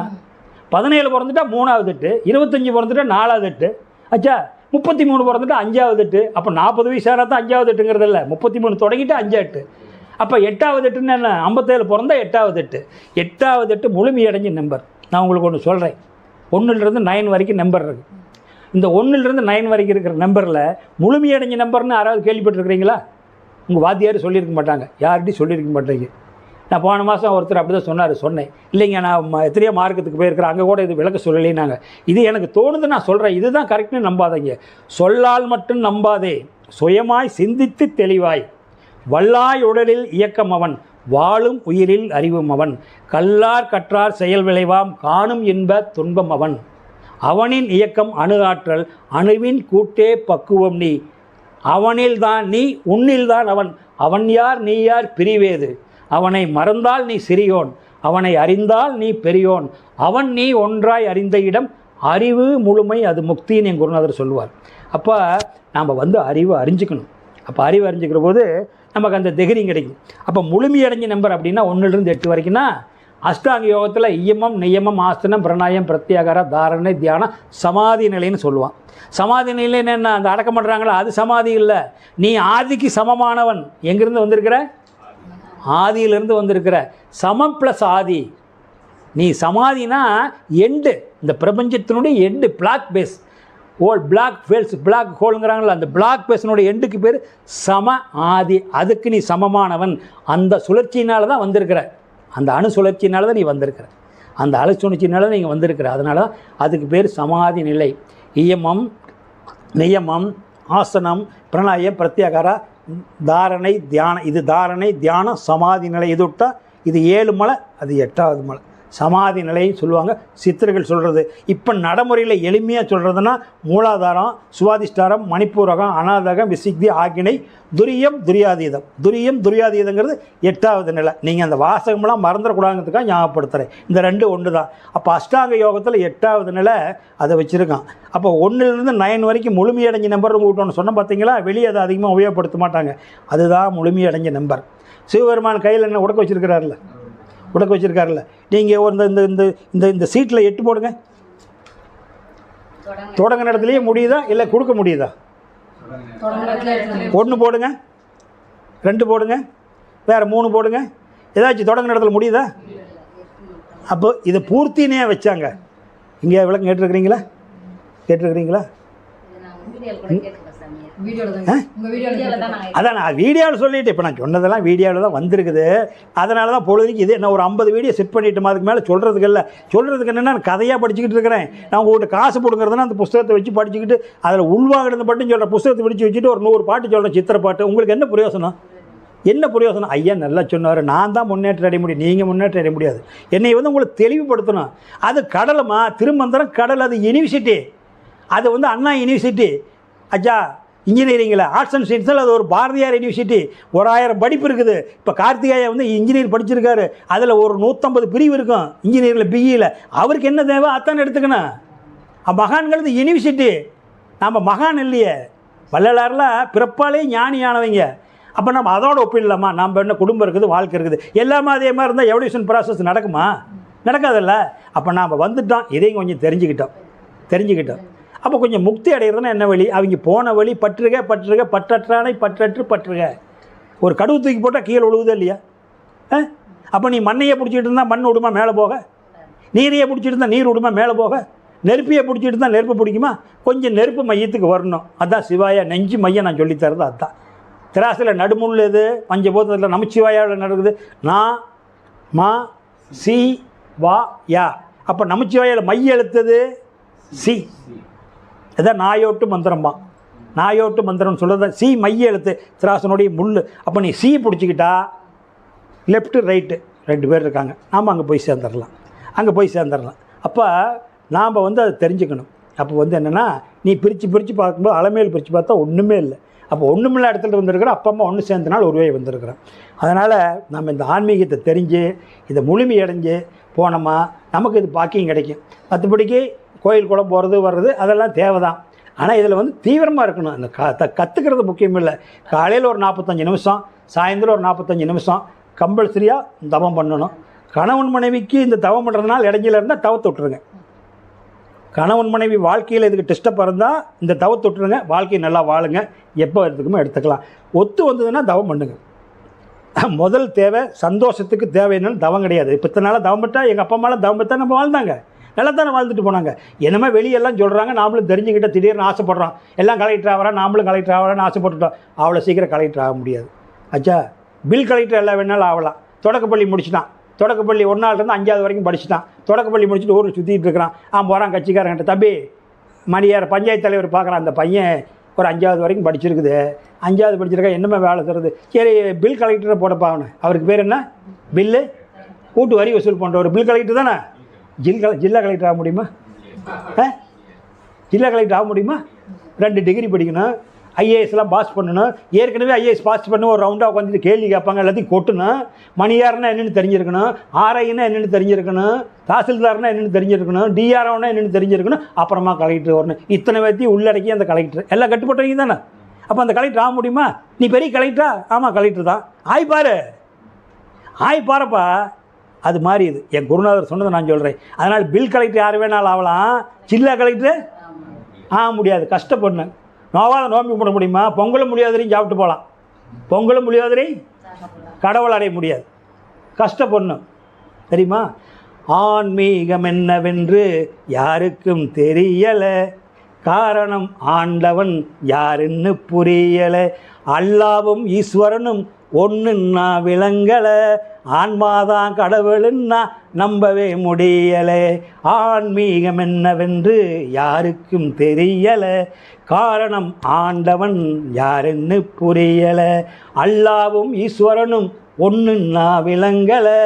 17 பிறந்துட்டா 3வது 8, 25 பிறந்துட்டா 4வது 8, ஆச்சா 33 பிறந்துட்டா 5வது 8. அப்போ 40 வயசு ஆனால் தான் 5வது 8ங்கிறது இல்லை, 33 தொடங்கிட்டு 5 8. அப்போ 8வது 8ன்னு என்ன? 57 பிறந்தா 8வது 8. 8வது 8 முழுமையடைஞ்ச நம்பர். நான் உங்களுக்கு ஒன்று சொல்கிறேன், 1லேருந்து 9 வரைக்கும் நம்பர் இருக்குது. இந்த 1லேருந்து 9 வரைக்கும் இருக்கிற நம்பரில் முழுமையடைஞ்ச நம்பர்னு யாராவது கேள்விப்பட்டிருக்கிறீங்களா? உங்கள் வாத்தியார் சொல்லியிருக்க மாட்டாங்க, யார்கிட்டையும் சொல்லியிருக்க மாட்டேங்க. நான் போன மாதம் ஒருத்தர் அப்படி தான் சொன்னேன், இல்லைங்க நான் எத்தனையோ மார்க்கத்துக்கு போயிருக்கிறேன், அங்கே கூட இது விளக்க சொல்லலைன்னாங்க. இது எனக்கு தோணுது, நான் சொல்கிறேன், இதுதான் கரெக்டுன்னு நம்பாதீங்க. சொல்லால் மட்டும் நம்பாதே, சுயமாய் சிந்தித்து தெளிவாய். வல்லாய் உடலில் இயக்கம் அவன், வாழும் உயிரில் அறிவும் அவன். கல்லார் கற்றார் செயல் விளைவாம், காணும் இன்ப துன்பம் அவன். அவனின் இயக்கம் அணு ஆற்றல், அணுவின் கூட்டே பக்குவம் நீ. அவனில்தான் நீ, உன்னில்தான் அவன். அவன் யார் நீ யார் பிரிவேது. அவனை மறந்தால் நீ சிறியோன், அவனை அறிந்தால் நீ பெரியோன். அவன் நீ ஒன்றாய் அறிந்த இடம், அறிவு முழுமை அது முக்தின்னு என் குருநாதர் சொல்லுவார். அப்போ நாம் வந்து அறிவு அறிஞ்சிக்கணும். அப்போ அறிவு அறிஞ்சிக்கிற போது நமக்கு அந்த தைரியம் கிடைக்கும். அப்போ முழுமையடைஞ்ச நம்பர் அப்படின்னா 1லேருந்து 8 வரைக்கும்னா அஷ்டாங்க யோகத்தில் இயமம் நியமம் ஆசனம் பிரணாயம் பிரத்யாகார தாரணை தியானம் சமாதி நிலைன்னு சொல்லுவான். சமாதி நிலைன்னு என்ன? அந்த அடக்கம் பண்ணுறாங்களா, அது சமாதி இல்லை. நீ ஆதிக்கு சமமானவன். எங்கேருந்து வந்திருக்கிற? ஆதியிலிருந்து வந்திருக்கிற. சமம் ப்ளஸ் ஆதி. நீ சமாதினா எண்டு, இந்த பிரபஞ்சத்தினுடைய எண்டு, black face. Hole black fails, black ஹோலுங்கிறாங்களா, அந்த பிளாக் பேஸினுடைய எண்டுக்கு பேர் சம ஆதி. அதுக்கு நீ சமமானவன். அந்த சுழற்சியினால தான் வந்திருக்கிற, அந்த அணு சுழற்சியினால தான் நீ வந்திருக்கிற, அந்த அணு சுழற்சியினால தான் நீங்கள் வந்திருக்கிற. அதனால அதுக்கு பேர் சமாதி நிலை. இயமம் நியமம் ஆசனம் பிரணாயம் பிரத்யாகாரா தாரணை தியானம். இது தாரணை தியானம் சமாதி நிலை. இது விட்டால் இது 7 மலை, அது 8வது மலை. சமாதி நிலைன்னு சொல்லுவாங்க சித்தர்கள் சொல்கிறது. இப்போ நடைமுறையில் எளிமையாக சொல்கிறதுனா மூலாதாரம், சுவாதிஷ்டாரம், மணிப்பூரகம், அநாதகம், விசிக்தி, ஆக்கினை, துரியம், துரியாதீதம். துரியம் துரியாதீதங்கிறது 8வது நிலை. நீங்கள் அந்த வாசகமெல்லாம் மறந்துடக்கூடாதுங்கிறதுக்காக ஞாபகப்படுத்துகிறேன். இந்த 2 ஒன்று தான். அப்போ அஷ்டாங்க யோகத்தில் 8வது நிலை அதை வச்சுருக்கான். அப்போ 1லேருந்து 9 வரைக்கும் முழுமையடைஞ்ச நம்பர் கூட்டணும்னு சொன்ன பார்த்தீங்களா, வெளியே அதை அதிகமாக உபயோகப்படுத்த மாட்டாங்க. அதுதான் முழுமையடைஞ்ச நம்பர். சிவபெருமான் கையில் என்ன உடக்க வச்சுருக்கிறார்ல, உடக்க வச்சுருக்காருல்ல. நீங்கள் ஒரு இந்த இந்த இந்த இந்த சீட்டில் 8 போடுங்க. தொடங்க இடத்துலையே முடியுதா இல்லை கொடுக்க முடியுதா? 1 போடுங்க, 2 போடுங்க, வேறு 3 போடுங்க. ஏதாச்சும் தொடங்க இடத்துல முடியுதா? அப்போ இதை பூர்த்தினே வச்சாங்க. இங்கே விளக்கம் கேட்டுருக்குறீங்களா? கேட்டுருக்குறீங்களா? அதான் நான் வீடியோவில் சொல்லிவிட்டு, இப்போ நான் சொன்னதெல்லாம் வீடியோவில் தான் வந்திருக்குது. அதனால தான் பொழுதுக்கு இது என்ன ஒரு 50 வீடியோ செட் பண்ணிவிட்டு அதுக்கு மேலே சொல்கிறதுக்கு இல்லை. சொல்கிறதுக்கு என்னென்னா கதையாக படிச்சுக்கிட்டு இருக்கிறேன். நான் உங்கள்கிட்ட காசு கொடுக்குறதுனா அந்த புஸ்தகத்தை வச்சு படிச்சுக்கிட்டு அதில் உள்வாங்கினது மட்டும் சொல்கிறேன். புஸ்தகத்தை பிடிச்சி வச்சுட்டு ஒரு 100 பாட்டு சொல்கிறேன், சித்திர பாட்டு. உங்களுக்கு என்ன பிரயோசனம்? என்ன பிரயோசனம்? ஐயா நல்லா சொன்னார். நான் தான் முன்னேற்றம் அடைய முடியும், நீங்கள் முன்னேற்றம் அடைய முடியாது. என்னை வந்து உங்களுக்கு தெளிவுபடுத்தணும். அது கடலுமா, திருமந்திரம் கடல். அது யூனிவர்சிட்டி, அது வந்து அண்ணா யூனிவர்சிட்டி. அச்சா இன்ஜினியரிங்கில் ஆர்ட்ஸ் அண்ட் சயின்ஸில் அது ஒரு பாரதியார் யூனிவர்சிட்டி. 1000 படிப்பு இருக்குது. இப்போ கார்த்திகாயா வந்து இன்ஜினியர் படிச்சிருக்காரு. அதில் ஒரு 150 பிரிவு இருக்கும் இன்ஜினியரில், பிஇயில். அவருக்கு என்ன தேவை அத்தானே எடுத்துக்கணும். மகான்கிறது யூனிவர்சிட்டி. நம்ம மகான் இல்லையே. வள்ளலாரில் பிறப்பாலே ஞானியானவங்க. அப்போ நம்ம அதோட ஒப்பிடலாமா? நம்ம என்ன குடும்பம் இருக்குது, வாழ்க்கை இருக்குது, எல்லாமே அதே மாதிரி இருந்தால் எவல்யூஷன் ப்ராசஸ் நடக்குமா? நடக்காதில்ல. அப்போ நாம் வந்துட்டோம், இதையும் கொஞ்சம் தெரிஞ்சுக்கிட்டோம். அப்போ கொஞ்சம் முக்தி அடைகிறதுனா என்ன வழி? அவங்க போன வழி பற்றுக பற்றுக, பற்றற்றானை பற்றற்று பற்றுக. ஒரு கடுவு தூக்கி போட்டால் கீழே விழுவுதா இல்லையா? அப்போ நீ மண்ணையே பிடிச்சிட்டு இருந்தால் மண் விடுமா மேலே போக? நீரையே பிடிச்சிட்டு இருந்தால் நீர் விடுமா மேலே போக? நெருப்பையே பிடிச்சிட்டு இருந்தால் நெருப்பு பிடிக்குமா? கொஞ்சம் நெருப்பு மையத்துக்கு வரணும். அதுதான் சிவாயா நெஞ்சு மையம். நான் சொல்லித்தரது அதுதான். திராசில் நடுமுள் எது? பஞ்சபூதத்தில் நமச்சிவாயாவில் நடக்குது. நான் மா சி வா யா. அப்போ நமச்சிவாயாவில் மைய எழுத்தது சி. இதான் நாயோட்டு மந்திரம்மா. நாயோட்டு மந்திரம்னு சொல்கிறது சி மைய எழுத்து, திராசனுடைய முள். அப்போ நீ சி பிடிச்சிக்கிட்டா லெஃப்ட்டு ரைட்டு 2 பேர் இருக்காங்க. நாம் அங்கே போய் சேர்ந்துடலாம். அப்போ நாம் வந்து அதை தெரிஞ்சுக்கணும். அப்போ வந்து என்னென்னா, நீ பிரித்து பார்க்கும்போது அலமேல் பிரித்து பார்த்தா ஒன்றுமே இல்லை. அப்போ ஒன்றுமில்ல இடத்துல வந்திருக்கிறோம். அப்பா அம்மா ஒன்று சேர்ந்தனால ஒரு வழி வந்திருக்கிறோம். அதனால் நம்ம இந்த ஆன்மீகத்தை தெரிஞ்சு இதை முழுமையடைஞ்சு போனோமா நமக்கு இது பாக்கியம் கிடைக்கும். மற்றபடிக்கு கோயில் குளம் போகிறது வர்றது அதெல்லாம் தேவை தான். ஆனால் இதில் வந்து தீவிரமாக இருக்கணும். அந்த கற்றுக்கிறது முக்கியம் இல்லை. காலையில் ஒரு 45 நிமிஷம், சாயந்தரம் ஒரு 45 நிமிஷம் கம்பல்சரியாக தவம் பண்ணணும். கணவன் மனைவிக்கு இந்த தவம் பண்ணுறதுனால இடைஞ்சில் இருந்தால் தவத்தை விட்டுருங்க. கணவன் மனைவி வாழ்க்கையில் இதுக்கு டிஸ்டர்ப் இருந்தால் இந்த தவத்தை விட்டுருங்க. வாழ்க்கையை நல்லா வாழுங்க. எப்போ எடுத்துக்குமோ எடுத்துக்கலாம். ஒத்து வந்ததுன்னா தவம் பண்ணுங்க. முதல் தேவை சந்தோஷத்துக்கு தேவை என்னன்னு தவம் கிடையாது. இப்போ இத்தனை நாளாக தவம் பட்டா எங்கள் அப்பா அம்மாலாம் தவம் பட்டா நம்ம வாழ்ந்தாங்க, நல்லா தானே வாழ்ந்துட்டு போனாங்க. என்னமே வெளியெல்லாம் சொல்கிறாங்க, நாமளும் தெரிஞ்சுக்கிட்ட திடீர்னு ஆசைப்படுறோம். எல்லாம் கலெக்டர் ஆகிறா, நாமளும் கலெக்டர் ஆகிறான்னு ஆசைப்பட்டுட்டோம். அவ்வளோ சீக்கிரம் கலெக்டர் ஆக முடியாது. அச்சா பில் கலெக்டர் எல்லாம் வேணாலும் ஆகலாம். தொடக்கப்பள்ளி முடிச்சுட்டான். தொடக்கப்பள்ளி 1 நாள்லேருந்து 5வது வரைக்கும் படிச்சுட்டான். தொடக்கப்பள்ளி முடிச்சுட்டு ஊரில் சுற்றிட்டு இருக்கிறான். போகிறான் கட்சிக்காரங்கிட்ட, தம்பி மணியார் பஞ்சாயத்து தலைவர் பார்க்குறான். அந்த பையன் ஒரு 5வது வரைக்கும் படிச்சிருக்குது, 5வது படிச்சிருக்கா, என்னமே வேலை தருது. சரி பில் கலெக்டரை போடப்பா. அவருக்கு பேர் என்ன? பில்லு கூட்டு வரி வசூல் பண்ணுற ஒரு பில் கலெக்டர் தானே. ஜில்லா கலெக்டர் ஆக முடியுமா? ஜில்லா கலெக்டர் ஆக முடியுமா? 2 டிகிரி படிக்கணும், ஐஏஎஸ்லாம் பாஸ் பண்ணணும். ஏற்கனவே ஐஏஎஸ் பாஸ் பண்ண ஒரு ரவுண்டாக உட்காந்துட்டு கேள்வி கேட்பாங்க, எல்லாத்தையும் கொட்டணும். மணியார்னா என்னென்னு தெரிஞ்சிருக்கணும், ஆர்ஐன்னா என்னென்னு தெரிஞ்சிருக்கணும், தாசில்தார்னா என்னென்னு தெரிஞ்சிருக்கணும், டிஆர்ஓனா என்னென்னு தெரிஞ்சிருக்கணும். அப்புறமா கலெக்டர் வரணும். இத்தனை பேர்த்தையும் உள்ளடக்கி அந்த கலெக்டர் எல்லாம் கட்டுப்பட்டவங்க தானே. அப்போ அந்த கலெக்டர் ஆக முடியுமா? நீ பெரிய கலெக்டரா? ஆமாம் கலெக்டர் தான். ஆய் பாருப்பா. அது மாதிரி இது என் குருநாதர் சொன்னதை நான் சொல்கிறேன். அதனால் பில் கலெக்டர் யார் வேணாலும் ஆகலாம், ஜில்லா கலெக்டர் ஆக முடியாது. கஷ்டப்படணும். நோவால் நோம்பி போட முடியுமா? பொங்கலும் முடியாதரையும் சாப்பிட்டு போகலாம். பொங்கலும் முடியாதரையும் கடவுள் அடைய முடியாது. கஷ்டப்படணும் தெரியுமா? ஆன்மீகம் என்னவென்று யாருக்கும் தெரியலை, காரணம் ஆண்டவன் யாருன்னு புரியலை, அல்லாவும் ஈஸ்வரனும் ஒன்றுன்னா விளங்கலை, ஆன்மாதான் கடவுளுன்னா நம்பவே முடியலை, ஆன்மீகம் என்னவென்று யாருக்கும் தெரியலை, காரணம் ஆண்டவன் யாருன்னு புரியலை, அல்லாவும் ஈஸ்வரனும் ஒன்றுன்னா விளங்கலை,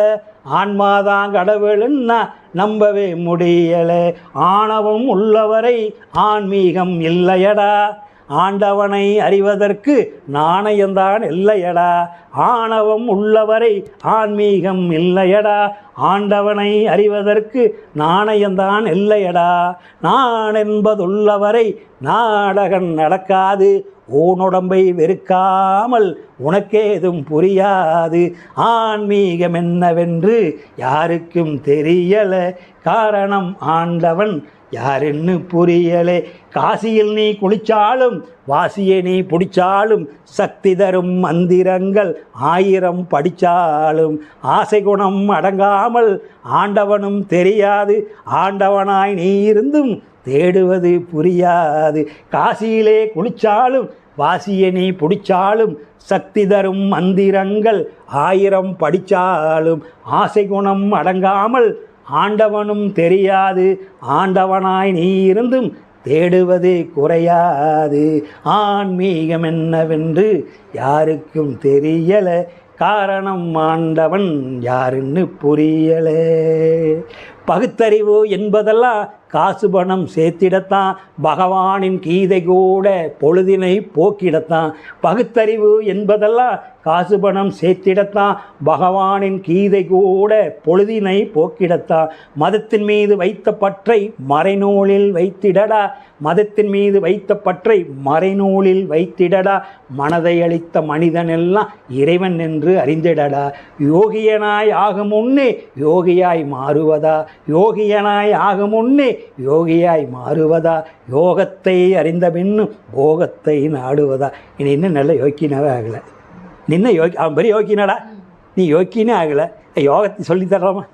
ஆன்மாதான் கடவுளுன்னா நம்பவே முடியலை. ஆணவம் உள்ளவரை ஆன்மீகம் இல்லையடா, ஆண்டவனை அறிவதற்கு நாணயம்தான் இல்லையடா. ஆணவம் உள்ளவரை ஆன்மீகம் இல்லையடா, ஆண்டவனை அறிவதற்கு நாணயம்தான் இல்லையடா. நான் என்பதுள்ளவரை நாடகம் நடக்காது, ஊனுடம்பை வெறுக்காமல் உனக்கேதும் புரியாது. ஆன்மீகம் என்னவென்று யாருக்கும் தெரியல, காரணம் ஆண்டவன் யாருன்னு புரியலே. காசியில் நீ குளிச்சாலும் வாசியை நீ பிடிச்சாலும், சக்தி தரும் மந்திரங்கள் 1000 படித்தாலும், ஆசை குணம் அடங்காமல் ஆண்டவனும் தெரியாது. ஆண்டவனாய் நீ இருந்தும் தேடுவது புரியாது. காசியிலே குளிச்சாலும் வாசியை நீ பிடிச்சாலும், சக்தி தரும் மந்திரங்கள் 1000 படித்தாலும், ஆசை குணம் அடங்காமல் ஆண்டவனும் தெரியாது. ஆண்டவனாய் நீ இருந்தும் தேடுவது குறையாது. ஆன்மீகம் என்னவென்று யாருக்கும் தெரியல, காரணம் ஆண்டவன் யாருன்னு புரியலே. பகுத்தறிவு என்பதெல்லாம் காசு பணம் சேர்த்திடத்தான், பகவானின் கீதை கூட பொழுதினை போக்கிடத்தான். பகுத்தறிவு என்பதெல்லாம் காசு பணம் சேர்த்திடத்தான், பகவானின் கீதை கூட பொழுதினை போக்கிடத்தான். மதத்தின் மீது வைத்த பற்றை மறைநூலில் வைத்திடடா, மதத்தின் மீது வைத்த பற்றை மறைநூலில் வைத்திடடா. மனதை அளித்த மனிதனெல்லாம் இறைவன் என்று அறிந்திடடா. யோகியனாய் ஆகும் முன்னே யோகியாய் மாறுவதா, யோகியனாய் ஆகும் முன்னே யோகியாய் மாறுவதா. யோகத்தை அறிந்த பின்னும் போகத்தை நாடுவதா. இனி இன்னும் நல்ல யோக்கியனாவே ஆகலை. நின்ன அவன் பெரிய யோக்கியனாடா, நீ யோக்கியனே ஆகலை. யோகத்தை சொல்லித்தரலாமா?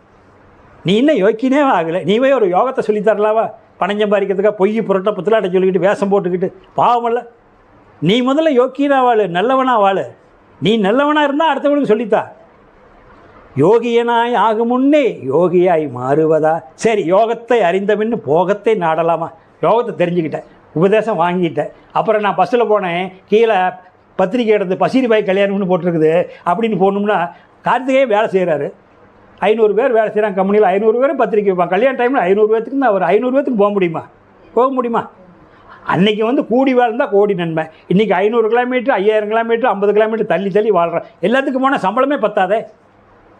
நீ இன்னும் யோக்கியனே ஆகலை, நீ போய் ஒரு யோகத்தை சொல்லித்தரலாமா? பணம் சம்பாதிக்கிறதுக்காக பொய் புரட்ட புத்தலாட்ட சொல்லிக்கிட்டு வேஷம் போட்டுக்கிட்டு பாவமல்ல. நீ முதல்ல யோக்கியனா வாழு, நல்லவனா வாழு. நீ நல்லவனாக இருந்தால் அடுத்தவனுக்கு சொல்லித்தா. யோகியனாய் ஆகும் முன்னே யோகியாய் மாறுவதா. சரி, யோகத்தை அறிந்த பின்னு போகத்தை நாடலாமா? யோகத்தை தெரிஞ்சுக்கிட்டேன், உபதேசம் வாங்கிட்டேன். அப்புறம் நான் பஸ்ஸில் போனேன், கீழே பத்திரிக்கை எடுத்து பசீர்பாய் கல்யாணம்னு போட்டிருக்குது அப்படின்னு போகணும்னா, கார்த்திகே வேலை செய்கிறாரு, 500 பேர் வேலை செய்கிறாங்க கம்பெனியில், 500 பேரும் பத்திரிக்கை வைப்பாங்க. கல்யாண டைமில் 500 பேர்த்துக்கு தான், அவர் 500 பேர்த்துக்கு போக முடியுமா? அன்றைக்கி வந்து கூடி வாழ்ந்தால் கோடி நன்மை. இன்றைக்கி 500 கிலோமீட்டர் 5000 கிலோமீட்டர் 50 கிலோமீட்டர் தள்ளி வாழ்கிறேன். எல்லாத்துக்கும் போனால் சம்பளமே பத்தாதே.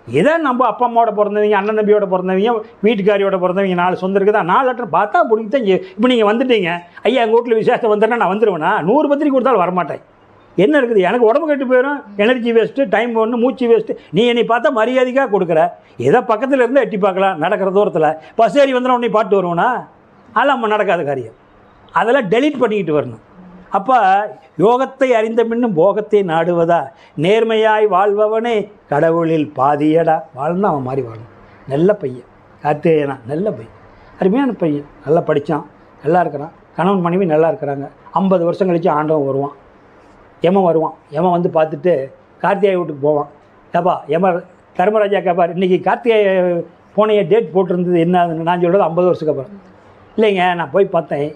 இதை நம்ம அப்பா அம்மாவோட பிறந்தவங்க, அண்ணன் தம்பியோட பிறந்தவங்க, வீட்டுக்காரியோட பிறந்தவங்க, 4 சொந்தம் இருக்குதா, 4 லெட்டர் பார்த்தா பிடிக்கிதான். இப்போ நீங்கள் வந்துட்டீங்க, ஐயா எங்கள் வீட்டில் விசேஷம் வந்துடுறேன்னா நான் வந்துடுவேனா? 100 பத்திரிக்கை கொடுத்தாலும் வரமாட்டேன். என்ன இருக்குது? எனக்கு உடம்பு கெட்டு போயிடும், எனர்ஜி வேஸ்ட்டு, டைம் ஒன்று, மூச்சு வேஸ்ட்டு. நீ என்னை பார்த்தா மரியாதைக்காக கொடுக்குற. ஏதோ பக்கத்தில் இருந்து எட்டி பார்க்கலாம், நடக்கிற தூரத்தில். பஸ் ஏறி வந்தால் உடனே பாட்டு வருவோனா? அதெல்லாம் நம்ம நடக்காத காரியம். அதெல்லாம் டெலீட் பண்ணிக்கிட்டு வரணும். அப்போ யோகத்தை அறிந்த பின்னும் போகத்தை நாடுவதா. நேர்மையாய் வாழ்பவனே கடவுளில் பாதியடா. வாழ்னா அவன் மாதிரி வாழணும். நல்ல பையன் கார்த்திகேயனா, நல்ல பையன், அருமையான பையன், நல்லா படித்தான், நல்லா இருக்கிறான், கணவன் மனைவி நல்லா இருக்கிறாங்க. 50 வருஷம் கழித்து ஆண்டவன் வருவான், யமன் வருவான். யமன் வந்து பார்த்துட்டு கார்த்திகேய வீட்டுக்கு போவான். கேப்பா தர்மராஜா கேட்பார், இன்றைக்கி கார்த்திகேய போனைய டேட் போட்டிருந்தது என்ன? நான் சொல்கிறது 50 வருஷத்துக்கு அப்புறம். இல்லைங்க, நான் போய் பார்த்தேன்,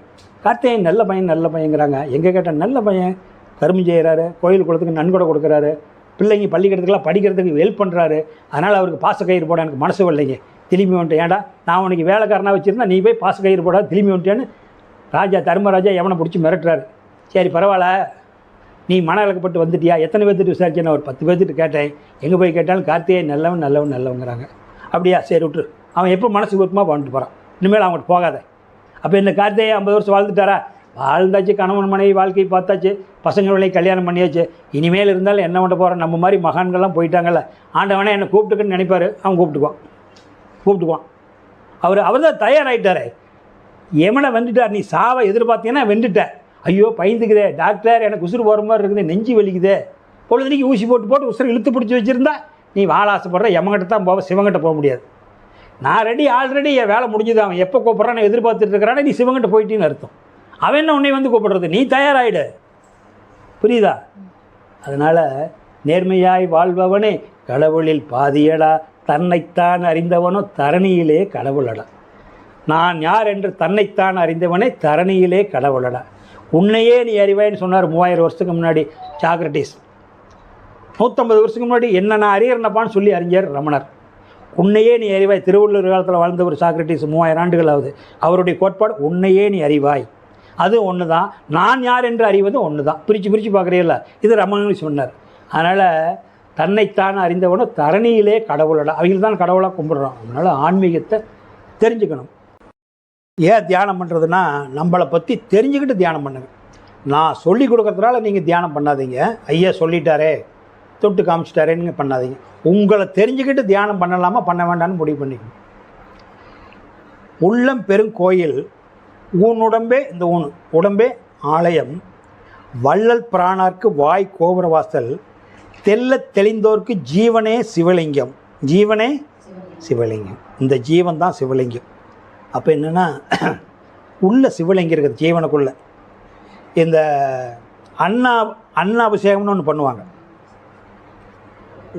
கார்த்திகேயன் நல்ல பையங்கிறாங்க. எங்கே கேட்டால் நல்ல பையன், கரும்பு செய்கிறாரு, கோயில் குளத்துக்கு நன்கொடை கொடுக்குறாரு, பிள்ளைங்க பள்ளிக்கூடத்துக்கெல்லாம் படிக்கிறதுக்கு ஹெல்ப் பண்ணுறாரு. அதனால் அவருக்கு பாசக்கயிறு போட எனக்கு மனசு வரலைங்க. திரும்பி வந்துட்டேன். ஏன்டா நான் உனக்கு வேலைக்காரனாக வச்சுருந்தா நீ போய் பாசக்கயிறு போட திரும்பி வந்துட்டேன்னு தர்மராஜா எவனை பிடிச்சி மிரட்டுறாரு. சரி பரவாயில்ல, நீ மன இழக்கப்பட்டு வந்துட்டியா? எத்தனை பேர்த்துட்டு விசாரிச்சேன்? நான் ஒரு 10 பேர்த்துட்டு கேட்டேன். எங்கே போய் கேட்டாலும் கார்த்திகேயன் நல்லவங்கிறாங்க. அப்படியா, சரி விட்டுரு. அவன் எப்போ மனசு விருப்பமாக பண்ணிட்டு போகிறான், இனிமேல் அவங்ககிட்ட போகாத. அப்போ இந்த கார்த்திகேயன் 50 வருஷம் வாழ்ந்துட்டாரா? வாழ்ந்தாச்சு, கணவன் மனைவி வாழ்க்கை பார்த்தாச்சு, பசங்களை கல்யாணம் பண்ணியாச்சு. இனிமேல் இருந்தாலும் என்ன பண்ண போகிறோம்? நம்ம மாதிரி மகான்கள்லாம் போயிட்டாங்கல்ல, ஆண்டவனே என்னை கூப்பிட்டுக்குன்னு நினைப்பார். அவன் கூப்பிட்டுக்குவான். அவர் தான் தயாராகிட்டார். எமனை வந்துட்டார். நீ சாவை எதிர்பார்த்தீங்கன்னா வெண்டுட்ட. ஐயோ பயந்துக்குதே டாக்டர், எனக்கு உசுறு போகிற மாதிரி இருக்குது, நெஞ்சு வலிக்குதே. பொழுதுனைக்கு ஊசி போட்டு உசுரை இழுத்து பிடிச்சி வச்சுருந்தா நீ வாழ ஆசைப்படுற, எமங்கிட்ட தான் போவ, சிவங்கிட்ட போக முடியாது. நான் ஆல்ரெடி என் வேலை முடிஞ்சுது. அவன் எப்போ கூப்பிட்றான்னு எதிர்பார்த்துட்டு இருக்கிறானே, நீ சிவங்கிட்ட போயிட்டின்னு அர்த்தம். அவன் என்ன உன்னை வந்து கூப்பிடுறது? நீ தயாராகிடு. புரியுதா? அதனால் நேர்மையாய் வாழ்பவனே கடவுளில் பாதியடா. தன்னைத்தான் அறிந்தவனோ தரணியிலே கடவுளடா. நான் யார் என்று தன்னைத்தான் அறிந்தவனே தரணியிலே கடவுளடா. உன்னையே நீ அறிவாயின்னு சொன்னார் 3000 வருஷத்துக்கு முன்னாடி சாக்ரட்டிஸ். 150 வருஷத்துக்கு முன்னாடி என்ன நான் அறியறனப்பான்னு சொல்லி அறிஞர் ரமணர். உன்னையே நீ அறிவாய். திருவள்ளுவர் காலத்தில் வாழ்ந்த ஒரு சாக்ரட்டிஸ் 3000 ஆண்டுகள் ஆகுது. அவருடைய கோட்பாடு உன்னையே நீ அறிவாய். அது ஒன்று தான். நான் யார் என்று அறிவது ஒன்று தான். பிரித்து பார்க்குறீங்களா? இது ரமணன் சொன்னார். அதனால் தன்னைத்தான் அறிந்தவனோ தரணியிலே கடவுளடா. அவர்கள் தான் கடவுளாக கும்பிடுறோம். அதனால் ஆன்மீகத்தை தெரிஞ்சுக்கணும். ஏன் தியானம் பண்ணுறதுன்னா, நம்மளை பற்றி தெரிஞ்சுக்கிட்டு தியானம் பண்ணுங்க. நான் சொல்லி கொடுக்கறதுனால நீங்கள் தியானம் பண்ணாதீங்க. ஐயா சொல்லிட்டாரே, தொட்டு காமிச்சிட்டாரேன்னு பண்ணாதீங்க. உங்களை தெரிஞ்சுக்கிட்டு தியானம் பண்ணலாமா பண்ண வேண்டாம்னு முடிவு பண்ணிக்கணும். உள்ளம் பெருங்கோயில், ஊனுடம்பே, இந்த ஊனு உடம்பே ஆலயம், வள்ளல் பிராணார்க்கு வாய் கோபுரவாசல், தெல்ல தெளிந்தோர்க்கு ஜீவனே சிவலிங்கம். ஜீவனே சிவலிங்கம். இந்த ஜீவன் தான் சிவலிங்கம். அப்போ என்னென்னா, உள்ள சிவலிங்கம் இருக்குது ஜீவனுக்குள்ளே. இந்த அன்னாபிஷேகம்னு ஒன்று பண்ணுவாங்க.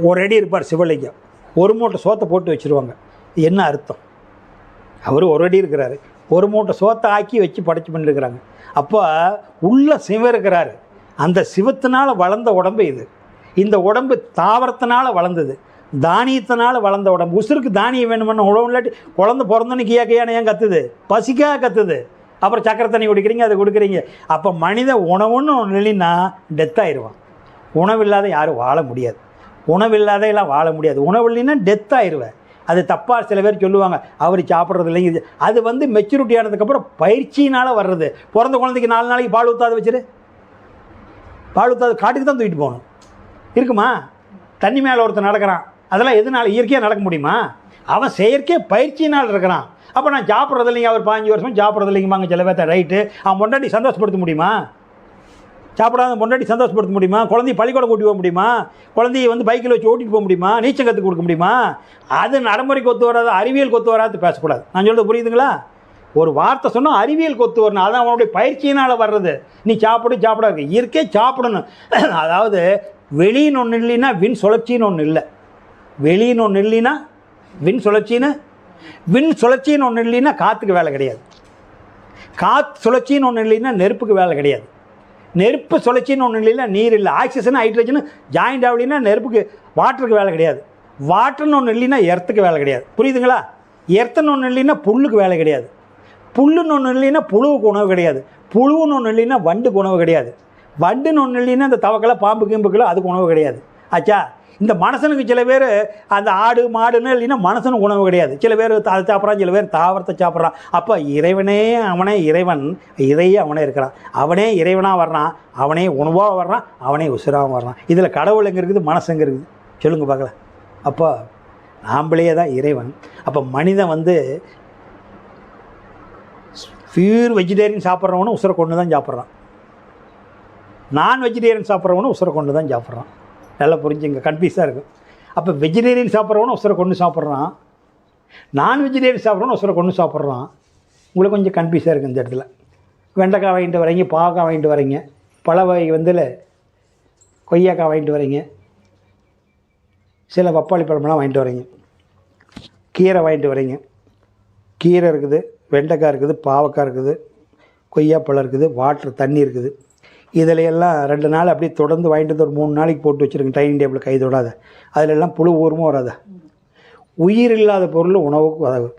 ஒரு அடி இருப்பார் சிவலிங்கம், ஒரு மூட்டை சோத்தை போட்டு வச்சுருவாங்க. என்ன அர்த்தம்? அவர் ஒரு அடி இருக்கிறாரு, ஒரு மூட்டை சோத்தை ஆக்கி வச்சு படைச்சி பண்ணிருக்கிறாங்க. அப்போ உள்ள சிவம் இருக்கிறாரு. அந்த சிவத்தினால் வளர்ந்த உடம்பு இது. இந்த உடம்பு தாவரத்தினால் வளர்ந்தது, தானியத்தினால் வளர்ந்த உடம்பு. உசுருக்கு தானியம் வேணுமென்னு உழவு இல்லாட்டி குழந்தை பிறந்தோன்னு கியாக்கையான ஏன் கத்துது? பசிக்காக கத்துது. அப்புறம் சக்கரை தண்ணி குடிக்கிறீங்க, அதை கொடுக்குறீங்க. அப்போ மனித உணவுன்னு ஒன்று இல்லைன்னா டெத் ஆயிடுவான். உணவில்லாத யாரும் வாழ முடியாது. உணவில்லாத எல்லாம் வாழ முடியாது. உணவு இல்லைன்னா டெத் ஆயிடுவேன். அது தப்பாக சில பேர் சொல்லுவாங்க, அவர் சாப்பிட்றது இல்லைங்க. அது வந்து மெச்சூரிட்டி ஆனதுக்கப்புறம் பயிற்சியினால் வர்றது. பிறந்த குழந்தைக்கு 4 நாளைக்கு பால் ஊற்றாது வச்சுரு, பால் ஊற்றாது காட்டுக்கு தான் தூக்கிட்டு போகணும். இருக்குமா? தண்ணி மேலே ஒருத்தர் நடக்கிறான், அதெல்லாம் எதுனால? இயற்கையாக நடக்க முடியுமா? அவன் செயற்கை பயிற்சியினால் இருக்கிறான். அப்போ நான் சாப்பிட்றது இல்லைங்க, அவர் 15 வருஷம் சாப்பிட்றது இல்லைங்கம்மாங்க சில பேர்த்த. ரைட்டு, அவன் பொண்டாட்டி சந்தோஷப்படுத்த முடியுமா? சாப்பிடாத பொண்டாட்டி சந்தோஷப்படுத்த முடியுமா? குழந்தைய பள்ளிக்கூடம் கூட்டி போக முடியுமா? குழந்தைய வந்து பைக்கில் வச்சு ஓட்டிகிட்டு போக முடியுமா? நீச்சல் கற்றுக் கொடுக்க முடியுமா? அது நடைமுறைக்கு ஒத்து வராது, அறிவியல் கொத்து வராது பேசக்கூடாது. நான் சொல்கிறது புரியுதுங்களா? ஒரு வார்த்தை சொன்னால் அறிவியல் கொத்து வரணும். அது அவனுடைய பயிற்சியினால் வர்றது. நீ சாப்பிடாது இயற்கை சாப்பிடணும். அதாவது வெளியின்னு ஒன்று இல்லைன்னா விண் சுழற்சின்னு ஒன்று இல்லை. வெளியின்னு ஒன்று இல்லைன்னா விண் சுழற்சின்னு ஒன்று இல்லைன்னா காற்றுக்கு வேலை கிடையாது. காற்று சுழற்சின்னு ஒன்று இல்லைன்னா நெருப்புக்கு வேலை கிடையாது. நெருப்பு சுழற்சின்னு ஒன்று இல்லைன்னா நீர் இல்லை. ஆக்சிஜன் ஹைட்ரஜன் ஜாயிண்ட் ஆகலைன்னா நெருப்புக்கு வாட்டருக்கு வேலை கிடையாது. வாட்டர்னு ஒன்று இல்லைன்னா எர்த்துக்கு வேலை கிடையாது. புரியுதுங்களா? எர்த்துன்னு ஒன்று இல்லைன்னா புல்லுக்கு வேலை கிடையாது. புல்லுன்னு ஒன்று இல்லைன்னா புழுவுக்கு உணவு கிடையாது. புழுன்னு ஒன்று இல்லைன்னா வண்டுக்கு உணவு கிடையாது. வண்டுன்னு ஒன்று இல்லைன்னா இந்த தவக்கலை பாம்பு கிம்புக்களோ அதுக்கு உணவு கிடையாது. ஆச்சா? இந்த மனுஷனுக்கு சில பேர் அந்த ஆடு மாடுன்னு இல்லைன்னா மனுஷனுக்கு உணவு கிடையாது. சில பேர் அதை சாப்பிட்றான், சில பேர் தாவரத்தை சாப்பிட்றான். அப்போ இறைவனே அவனே இறைவன், இறையே அவனே இருக்கிறான். அவனே இறைவனாக வர்றான், அவனே உணவாக வர்றான், அவனே உசுராக வர்றான். இதில் கடவுள் எங்கே இருக்குது, மனசு எங்கே இருக்குது? சொல்லுங்கள் பார்க்கலாம். அப்போ நாம்ளே தான் இறைவன். அப்போ மனிதன் வந்து பியூர் வெஜிடேரியன் சாப்பிட்றவனும் உசுரை கொண்டு தான் சாப்பிட்றான். நான் வெஜிடேரியன் சாப்பிட்றவனும் உசுரை கொண்டு தான் சாப்பிட்றான். நல்லா புரிஞ்சுங்க, கன்ஃபியூஸாக இருக்கும். அப்போ வெஜிடேரியன் சாப்பிட்றவனும் உசுரை கொண்டு சாப்பிட்றான், நான் வெஜிடேரியன் சாப்பிட்றவனும் உசுரை கொண்டு சாப்பிட்றான். உங்களுக்கு கொஞ்சம் கன்ஃபியூஸாக இருக்குது இந்த இடத்துல. வெண்டைக்காய் வாங்கிட்டு வரீங்க, பாவக்காய் வாங்கிட்டு வரீங்க, பழ வகை வந்து கொய்யாக்காய் வாங்கிட்டு வரீங்க, சில பப்பாளி பழமெல்லாம் வாங்கிட்டு வரீங்க, கீரை வாங்கிட்டு வரீங்க. கீரை இருக்குது, வெண்டைக்காய் இருக்குது, பாவக்காய் இருக்குது, கொய்யாப்பழம் இருக்குது, வாட்டர் தண்ணி இருக்குது. இதில் எல்லாம் 2 நாள் அப்படியே தொடர்ந்து வாங்கிட்டு வந்து ஒரு 3 நாளைக்கு போட்டு வச்சுருங்க டைனிங் டேபிள் கை தொடாத. அதிலெல்லாம் புழு ஊருமும் வராத. உயிர் இல்லாத பொருள் உணவுக்கு உதவு.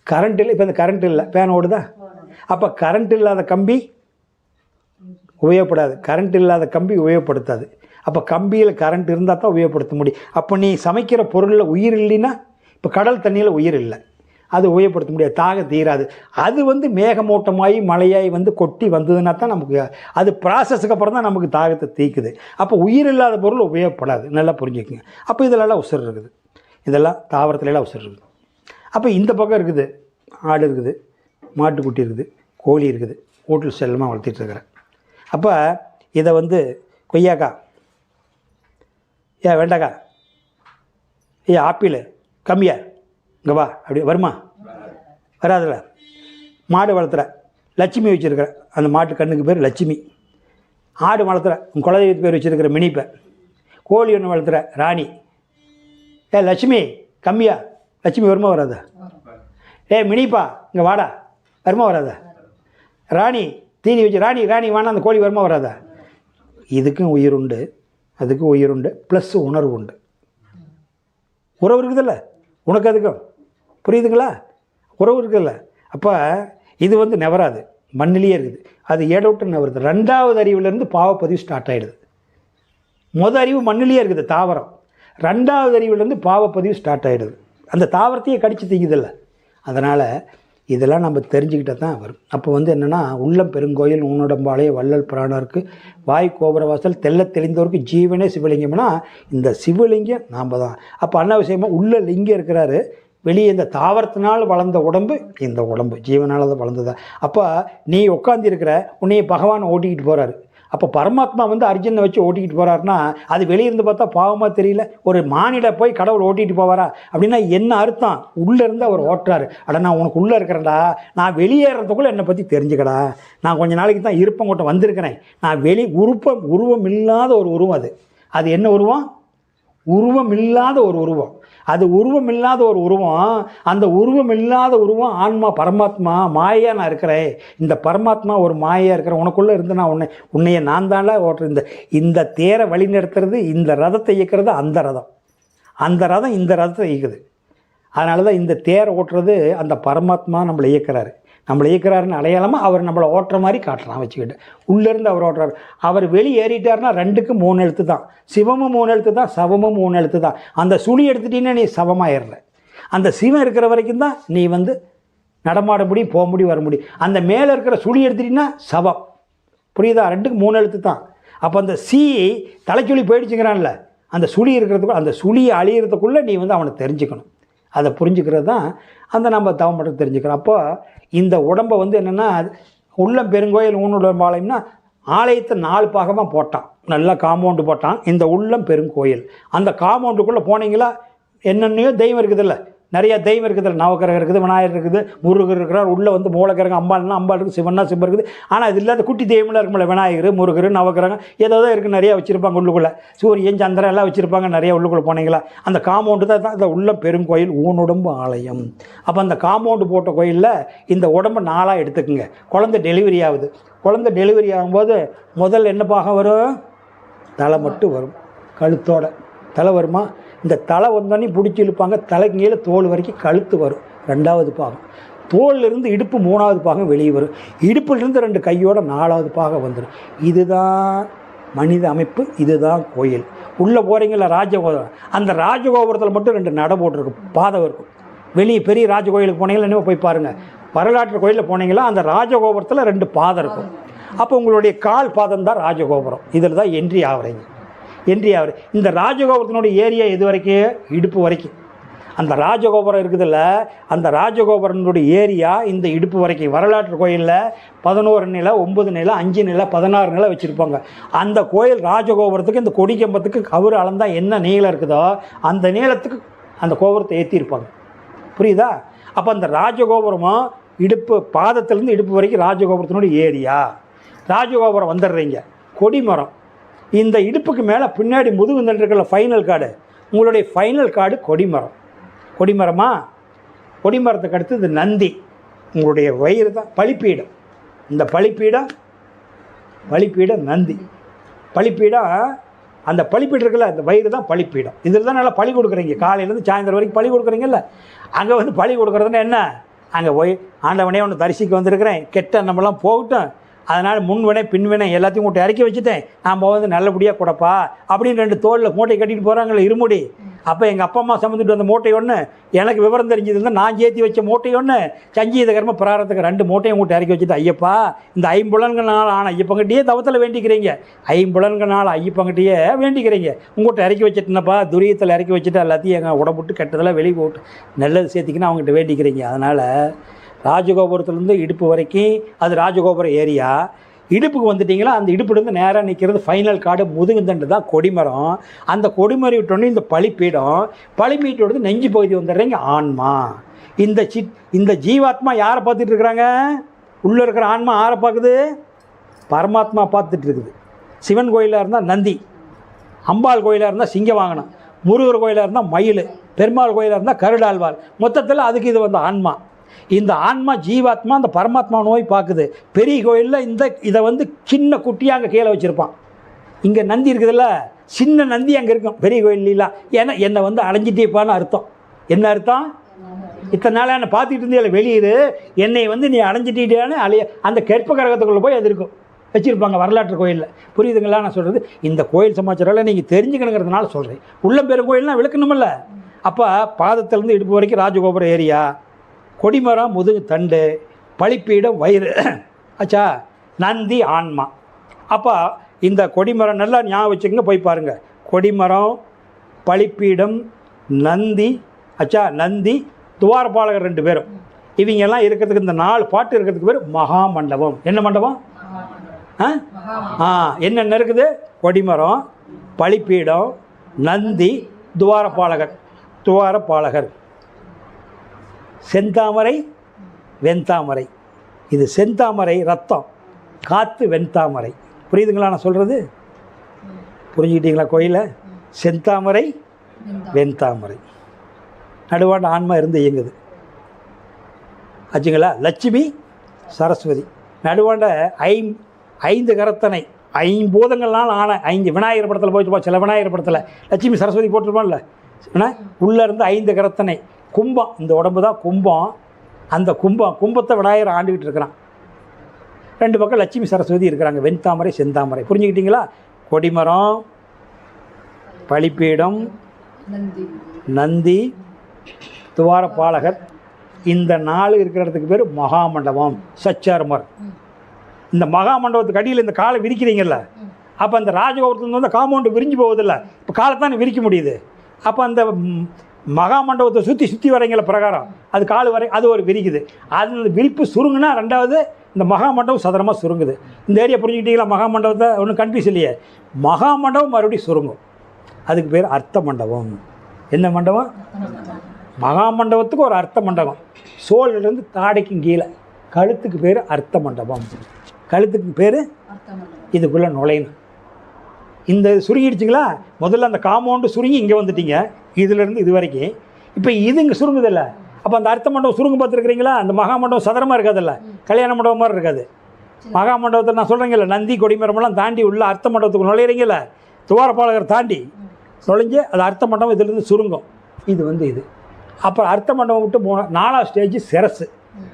கரண்ட் இல்லை, இப்போ இந்த கரண்ட் இல்லை, ஃபேன் ஓடுதா? அப்போ கரண்ட் இல்லாத கம்பி உபயோகப்படாது, கரண்ட் இல்லாத கம்பி உபயோகப்படுத்தாது. அப்போ கம்பியில் கரண்ட் இருந்தால் தான் உபயோகப்படுத்த முடியும். அப்போ நீ சமைக்கிற பொருளில் உயிர் இல்லைன்னா, இப்போ கடல் தண்ணியில் உயிர் இல்லை, அது உபயோகப்படுத்த முடியாது, தாகம் தீராது. அது வந்து மேகமூட்டமாகி மழையாகி வந்து கொட்டி வந்ததுன்னா தான் நமக்கு அது ப்ராசஸுக்கு அப்புறம் தான் நமக்கு தாகத்தை தீக்குது. அப்போ உயிர் இல்லாத பொருள் உபயோகப்படாது. நல்லா புரிஞ்சுக்குங்க. அப்போ இதெல்லாம் உசுர் இருக்குது, இதெல்லாம் தாவரத்துலலாம் உசுர் இருக்குது. அப்போ இந்த பக்கம் இருக்குது, ஆடு இருக்குது, மாட்டுக்குட்டி இருக்குது, கோழி இருக்குது, வீட்டில் செல்லமாக வளர்த்திட்ருக்கிறேன். அப்போ இதை வந்து கொய்யாக்காய், வெண்டைக்காய், ஆப்பிள் கம்மியா, இங்கே வா, அப்படி வருமா? வராதுல்ல. மாடு வளர்த்துற, லட்சுமி வச்சுருக்கிற, அந்த மாட்டு கண்ணுக்கு பேர் லட்சுமி. ஆடு வளர்த்துற, உன் குலதெய்வத்து பேர் வச்சுருக்கிற மினிப்பை. கோழி ஒன்று வளர்த்துற, ராணி. லட்சுமி கம்மியா, லட்சுமி வருமா வராதா? மினிப்பா இங்கே வாடா, வருமா வராதா? ராணி தீனி வச்சு, ராணி ராணி வானா, அந்த கோழி வருமா வராதா? இதுக்கும் உயிர் உண்டு, அதுக்கும் உயிர் உண்டு, ப்ளஸ் உணர்வு உண்டு. உறவு இருக்குதில்ல, உனக்கு அதுக்கும் புரியுதுங்களா? உறவு இருக்குல்ல. அப்போ இது வந்து நவராது, மண்ணிலேயே இருக்குது. அது ஏடவுட்டு நவருது. 2வது அறிவுலேருந்து பாவப்பதிவு ஸ்டார்ட் ஆகிடுது. அறிவு மண்ணிலேயே இருக்குது தாவரம். 2வது அறிவுலேருந்து பாவப்பதிவு ஸ்டார்ட் ஆகிடுது. அந்த தாவரத்தையே கடிச்சு தீங்குதில்ல. அதனால் இதெல்லாம் நம்ம தெரிஞ்சுக்கிட்ட தான் வரும். அப்போ வந்து என்னென்னா, உள்ளம் பெருங்கோயில் ஊனுடம்பாளைய வள்ளல் பிராணருக்கு வாய் கோபுரவாசல் தெல்ல தெளிந்தவருக்கு ஜீவனே சிவலிங்கம்னா இந்த சிவலிங்கம் நாம் தான். அப்போ அண்ணா விஷயமாக உள்ள லிங்கம் இருக்கிறாரு. வெளியே இந்த தாவரத்தினால் வளர்ந்த உடம்பு இந்த உடம்பு ஜீவனால் தான் வளர்ந்ததான். அப்போ நீ உட்காந்து இருக்கிற உன்னைய பகவான் ஓட்டிக்கிட்டு போகிறாரு. அப்போ பரமாத்மா வந்து அர்ஜுனை வச்சு ஓட்டிக்கிட்டு போகிறாருன்னா அது வெளியிருந்து பார்த்தா பாவமாக தெரியல. ஒரு மானிட போய் கடவுள் ஓட்டிகிட்டு போவாரா அப்படின்னா என்ன அர்த்தம்? உள்ளேருந்து அவர் ஓட்டுறாரு. அட நான் உனக்கு உள்ளே இருக்கிறேன்டா, நான் வெளியேறதுக்குள்ளே என்னை பற்றி தெரிஞ்சுக்கடா. நான் கொஞ்சம் நாளைக்கு தான் இருப்பங்கோட்ட வந்திருக்கிறேன். நான் உருவம் இல்லாத ஒரு உருவம். அது என்ன உருவம்? உருவம் இல்லாத ஒரு உருவம். அது உருவம் இல்லாத ஒரு உருவம். அந்த உருவம் இல்லாத உருவம் ஆன்மா பரமாத்மா. மாயா நான் இருக்கிறேன். இந்த பரமாத்மா ஒரு மாயா இருக்கிறேன். உனக்குள்ளே இருந்து நான் உன்னைய நான் தானே ஓட்டுற. இந்த தேரை வழி நடத்துறது, இந்த ரதத்தை இயக்கிறது அந்த ரதம். அந்த ரதம் இந்த ரதத்தை இயக்குது. அதனால தான் இந்த தேரை ஓட்டுறது அந்த பரமாத்மா நம்மளை இயக்கிறாரு. நம்மளை இயக்கிறாருன்னு அடையாளமாக அவர் நம்மளை ஓட்டுற மாதிரி காட்டலாம் வச்சுக்கிட்டு. உள்ளேருந்து அவர் ஓட்டுறாரு. அவர் வெளியேறிட்டார்னா 2க்கு 3 எழுத்து தான். சிவமும் 3 எழுத்து தான், சவமும் 3 எழுத்து தான். அந்த சுழி எடுத்துட்டீங்கன்னா நீ சவமாயிடுற. அந்த சிவம் இருக்கிற வரைக்கும் தான் நீ வந்து நடமாட முடியும், போக முடியும், வர முடியும். அந்த மேலே இருக்கிற சுழி எடுத்துட்டீங்கன்னா சவம். புரியுதா? 2க்கு 3 எழுத்து தான். அப்போ அந்த தலைச்சுழி போயிடுச்சுங்கிறான்ல, அந்த சுழி இருக்கிறதுக்குள்ள, அந்த சுழியை அழியிறதுக்குள்ளே நீ வந்து அவனை தெரிஞ்சுக்கணும். அதை புரிஞ்சுக்கிறது தான் அந்த நம்ம தவம் மட்டும் தெரிஞ்சுக்கிறோம். அப்போ இந்த உடம்பை வந்து என்னென்னா, உள்ளம் பெருங்கோயில் ஊனுடம்பாளையம்னா ஆலயத்தை 4 பாகமாக போட்டான். நல்லா காம்பவுண்டு போட்டான். இந்த உள்ளம் பெருங்கோயில். அந்த காம்பவுண்டுக்குள்ளே போனீங்களா என்னென்னையோ தெய்வம் இருக்குதுல்ல, நிறையா தெய்வம் இருக்குது. நவக்கிரகம் இருக்குது, விநாயகர் இருக்குது, முருகர் இருக்கிறார். உள்ளே வந்து மூலக்கிரகம் அம்பாள்னா அம்பாள் இருக்குது, சிவன்னா சிவன் இருக்குது. ஆனால் இது இல்லாத குட்டி தெய்வம்லாம் இருக்கும்ல, விநாயகர், முருகர், நவக்கிரகம் ஏதோ தான் இருக்குது. நிறையா வச்சுருப்பாங்க உள்ளுக்குள்ளே. சூரியன் சந்திரன் எல்லாம் வச்சுருப்பாங்க நிறையா உள்ளுக்குள்ளே போனீங்களா. அந்த காம்பவுண்டு தான் இந்த உள்ள பெருங்கோயில் ஊனுடம்பு ஆலயம். அப்போ அந்த காம்பவுண்டு போட்ட கோயிலில் இந்த உடம்பை 4ஆக எடுத்துக்குங்க. குழந்தை டெலிவரி ஆகுது. குழந்தை டெலிவரி ஆகும்போது முதல்ல என்ன பாகம் வரும்? தலை மட்டும் வரும். கழுத்தோட தலை வருமா? இந்த தலை வந்தோடனே பிடிச்சி இழுப்பாங்க. தலைக்கு கீழே தோல் வரைக்கும் கழுத்து வரும். 2வது பாகம். தோல்லிருந்து இடுப்பு 3வது பாகம் வெளியே வரும். இடுப்பிலிருந்து 2 கையோட 4வது பாகம் வந்துடும். இதுதான் மனித அமைப்பு. இதுதான் கோயில். உள்ளே போகிறீங்களா ராஜகோபுரம். அந்த ராஜகோபுரத்தில் மட்டும் 2 நடை போட்டிருக்கும், பாதம் இருக்கும். வெளியே பெரிய ராஜகோயிலுக்கு போனீங்களா, இன்னும் போய் பாருங்கள். வரலாற்று கோயிலில் போனீங்களா அந்த ராஜகோபுரத்தில் 2 பாதம் இருக்கும். அப்போ உங்களுடைய கால் பாதம் தான் ராஜகோபுரம். இதில் தான் என்ட்ரி ஆகிறீங்க. இந்த ராஜகோபுரத்தினுடைய ஏரியா எது வரைக்கும்? இடுப்பு வரைக்கும். அந்த ராஜகோபுரம் இருக்குதுல்ல, அந்த ராஜகோபுரத்தினுடைய ஏரியா இந்த இடுப்பு வரைக்கும். வரலாற்று கோயிலில் 11 நிலை, 9 நிலை, 5 நிலை, 16 நிலை வச்சுருப்பாங்க. அந்த கோயில் ராஜகோபுரத்துக்கு இந்த கொடிக்கம்பத்துக்கு கவுரு அளந்தால் என்ன நீளம் இருக்குதோ அந்த நீளத்துக்கு அந்த கோபுரத்தை ஏற்றிருப்பாங்க. புரியுதா? அப்போ அந்த ராஜகோபுரமும் இடுப்பு பாதத்திலேருந்து இடுப்பு வரைக்கும் ராஜகோபுரத்தினுடைய ஏரியா. ராஜகோபுரம் வந்துடுறீங்க. கொடிமரம் இந்த இடுப்புக்கு மேலே பின்னாடி முதுகு தண்டுகளில் ஃபைனல் கார்டு. உங்களுடைய ஃபைனல் கார்டு கொடிமரம். கொடிமரமா? கொடிமரத்துக்கு அடுத்து இது நந்தி. உங்களுடைய வயிறு தான் பலிப்பீடம். இந்த பலிப்பீடம் நந்தி. பலிப்பீடம் அந்த பலிப்பீடம் இருக்குல்ல, அந்த வயிறு தான் பலிப்பீடம். இதில் தான் நல்லா பலி கொடுக்குறீங்க. காலையிலேருந்து சாயந்தரம் வரைக்கும் பலி கொடுக்குறீங்கல்ல. அங்கே வந்து பலி கொடுக்குறதுன்னா என்ன? அங்கே போய் ஆண்டவனே ஒன்று தரிசிக்க வந்திருக்கிறேன், கெட்ட நம்மளாம் போகட்டும், அதனால் முன்வினை பின்வினை எல்லாத்தையும் கூட்டி இறக்கி வச்சுட்டேன், நாம் வந்து நல்லபடியாக கொடுப்பா அப்படின்னு 2 தோளில் மூட்டை கட்டிட்டு போகிறாங்களே இருமுடி. அப்போ எங்கள் அப்பா அம்மா சம்மந்துட்டு வந்த மூட்டை ஒன்று, எனக்கு விவரம் தெரிஞ்சதுன்னா நான் சேர்த்தி வச்ச மூட்டை ஒன்று, சஞ்சீத கர்ம பிராரத்துக்கு 2 மூட்டையும் கூட்டி இறக்கி வச்சுட்டு, ஐயப்பா இந்த 5 புலன்களால் ஆன ஐயப்பங்கிட்டே தவத்தில் வேண்டிக்கிறீங்க. 5 புலன்களால் ஐயப்பங்கிட்டே வேண்டிக்கிறீங்க. உங்கள்கிட்ட இறக்கி வச்சுட்டுனப்பா, துரியத்தில் இறக்கி வச்சுட்டு எல்லாத்தையும் எங்கள் உடம்புட்டு கெட்டதெல்லாம் வெளியே போட்டு நல்லது சேர்த்திக்கின்னு அவங்ககிட்ட வேண்டிக்கிறீங்க. அதனால் ராஜகோபுரத்துலேருந்து இடுப்பு வரைக்கும் அது ராஜகோபுர ஏரியா. இடுப்புக்கு வந்துட்டிங்களா, அந்த இடுப்புலேருந்து நேராக நிற்கிறது ஃபைனல் கார்டு முதுகுந்தண்டு தான் கொடிமரம். அந்த கொடிமரம் விட்டோன்னே இந்த பலிப்பீடம். பலிப்பீட்டோடு நெஞ்சு பகுதி வந்துடுறீங்க ஆன்மா. இந்த ஜீவாத்மா யாரை பார்த்துட்டு இருக்கிறாங்க? உள்ளே இருக்கிற ஆன்மா யாரை பார்க்குது? பரமாத்மா பார்த்துட்டு இருக்குது. சிவன் கோயிலாக இருந்தால் நந்தி, அம்பாள் கோயிலாக இருந்தால் சிங்க வாகனம், முருகர் கோயிலாக இருந்தால் மயில், பெருமாள் கோயிலாக இருந்தால் கருடாழ்வாள். மொத்தத்தில் அதுக்கு இது வந்து ஆன்மா. இந்த ஆன்மா ஜீவாத்மா அந்த பரமாத்மா நோய் பார்க்குது. பெரிய கோயிலில் இதை வந்து சின்ன குட்டியாக அங்கே கீழே வச்சுருப்பான். இங்கே நந்தி இருக்குதுல்ல, சின்ன நந்தி அங்கே இருக்கும் பெரிய கோயிலெலாம். ஏன்னா என்னை வந்து அடைஞ்சிட்டேப்பான்னு அர்த்தம். என்ன அர்த்தம்? இத்தனை நாளாக என்னை பார்த்துக்கிட்டு இருந்தே வெளியிரு, என்னை வந்து நீ அடைஞ்சிட்டியான்னு அந்த கற்ப கிரகத்துக்குள்ளே போய் அது இருக்கும், வச்சுருப்பாங்க வரலாற்று கோயிலில். புரியுதுங்களா நான் சொல்கிறது? இந்த கோயில் சமாச்சாரம் நீங்கள் தெரிஞ்சுக்கணுங்கிறதுனால சொல்கிறேன். உள்ளம்பெரும் கோயில்னால் விளக்கணுமில்ல. அப்போ பாதத்திலேருந்து இடுப்பு வரைக்கும் ராஜகோபுரம் ஏரியா, கொடிமரம் முதுகு தண்டு, பழிப்பீடம் வயிறு, ஆச்சா, நந்தி ஆன்மா. அப்போ இந்த கொடிமரம் நல்லா ஞாபகம் வச்சுக்கோங்க, போய் பாருங்கள். கொடிமரம், பழிப்பீடம், நந்தி, ஆச்சா, நந்தி, துவாரபாலகர் 2 பேரும், இவங்கெல்லாம் இருக்கிறதுக்கு இந்த 4 பாட்டு இருக்கிறதுக்கு பேர் மகா மண்டபம். என்ன மண்டபம்? என்னென்ன இருக்குது? கொடிமரம், பழிப்பீடம், நந்தி, துவாரபாலகர். துவாரபாலகர் செந்தாமரை, வெண்தாமரை. இது செந்தாமரை ரத்தம், காற்று வெண்தாமரை. புரியுதுங்களா நான் சொல்கிறது? புரிஞ்சுக்கிட்டீங்களா? கோயிலை செந்தாமரை, வெண்தாமரை, நடுவாண்ட ஆன்மா இருந்து இயங்குது, ஆச்சுங்களா? லட்சுமி, சரஸ்வதி, நடுவாண்ட 5 கரத்தனை, 5 பூதங்கள்னால ஆன 5 விநாயகர் படத்தில் போய் சில விநாயகர் படத்தில் லட்சுமி சரஸ்வதி போட்டிருப்பான்ல, உள்ளே இருந்து 5 கரத்தனை. கும்பம், இந்த உடம்பு தான் கும்பம். அந்த கும்பத்தை விநாயகர் ஆண்டுகிட்டு இருக்கிறான். 2 பக்கம் லட்சுமி சரஸ்வதி இருக்கிறாங்க, வெண்தாமரை, செந்தாமரை. புரிஞ்சுக்கிட்டீங்களா? கொடிமரம், பழிப்பீடம், நந்தி, துவாரபாலகர், இந்த 4 இருக்கிற இடத்துக்கு பேர் மகாமண்டபம். சச்சார்மர். இந்த மகாமண்டபத்துக்கு அடியில் இந்த காலை விரிக்கிறீங்கல்ல, அப்போ அந்த ராஜகோபுரத்துலேருந்து வந்து காம்பவுண்டு விரிஞ்சு போகுதில்ல, இப்போ காலைத்தான் விரிக்க முடியுது. அப்போ அந்த மகாமண்டபத்தை சுற்றி வரீங்கள பிரகாரம், அது கால் வரை அது ஒரு விரிக்குது. அது விரிப்பு சுருங்குனா 2வது இந்த மகாமண்டபம் சதுரமாக சுருங்குது. இந்த ஏரியா புரிஞ்சுக்கிட்டீங்களா? மகாமண்டபத்தை ஒன்றும் கன்ஃபியூஸ் இல்லையே. மகாமண்டபம் மறுபடியும் சுருங்கும், அதுக்கு பேர் அர்த்த மண்டபம். என்ன மண்டபம்? மகாமண்டபத்துக்கு ஒரு அர்த்த மண்டபம். சோழிலிருந்து தாடைக்கும் கீழே கழுத்துக்கு பேர் அர்த்த மண்டபம். கழுத்துக்கு பேர் இதுக்குள்ளே நுழையணும். இந்த சுருங்கிடுச்சிங்களா? முதல்ல அந்த காம்பவுண்டு சுருங்கி இங்கே வந்துட்டீங்க, இதிலேருந்து இது வரைக்கும். இப்போ இது இங்கே சுருங்குதில்ல, அப்போ அந்த அர்த்த மண்டபம் சுருங்க பார்த்துருக்குறீங்களா? அந்த மகாமண்டபம் சதுரமாக இருக்காதில்ல, கல்யாண மண்டபம் மாதிரி இருக்காது. மகாமண்டபத்தை நான் சொல்கிறேங்கல்ல, நந்தி கொடிமரமெல்லாம் தாண்டி உள்ள அர்த்த மண்டபத்துக்கு நுழையிறீங்கள, துவாரபாலகர் தாண்டி நுழைஞ்சு அது அர்த்த மண்டபம் இதிலிருந்து சுருங்கும். இது அப்புறம் அர்த்த மண்டபம் விட்டு 4வது ஸ்டேஜ் சிரசு,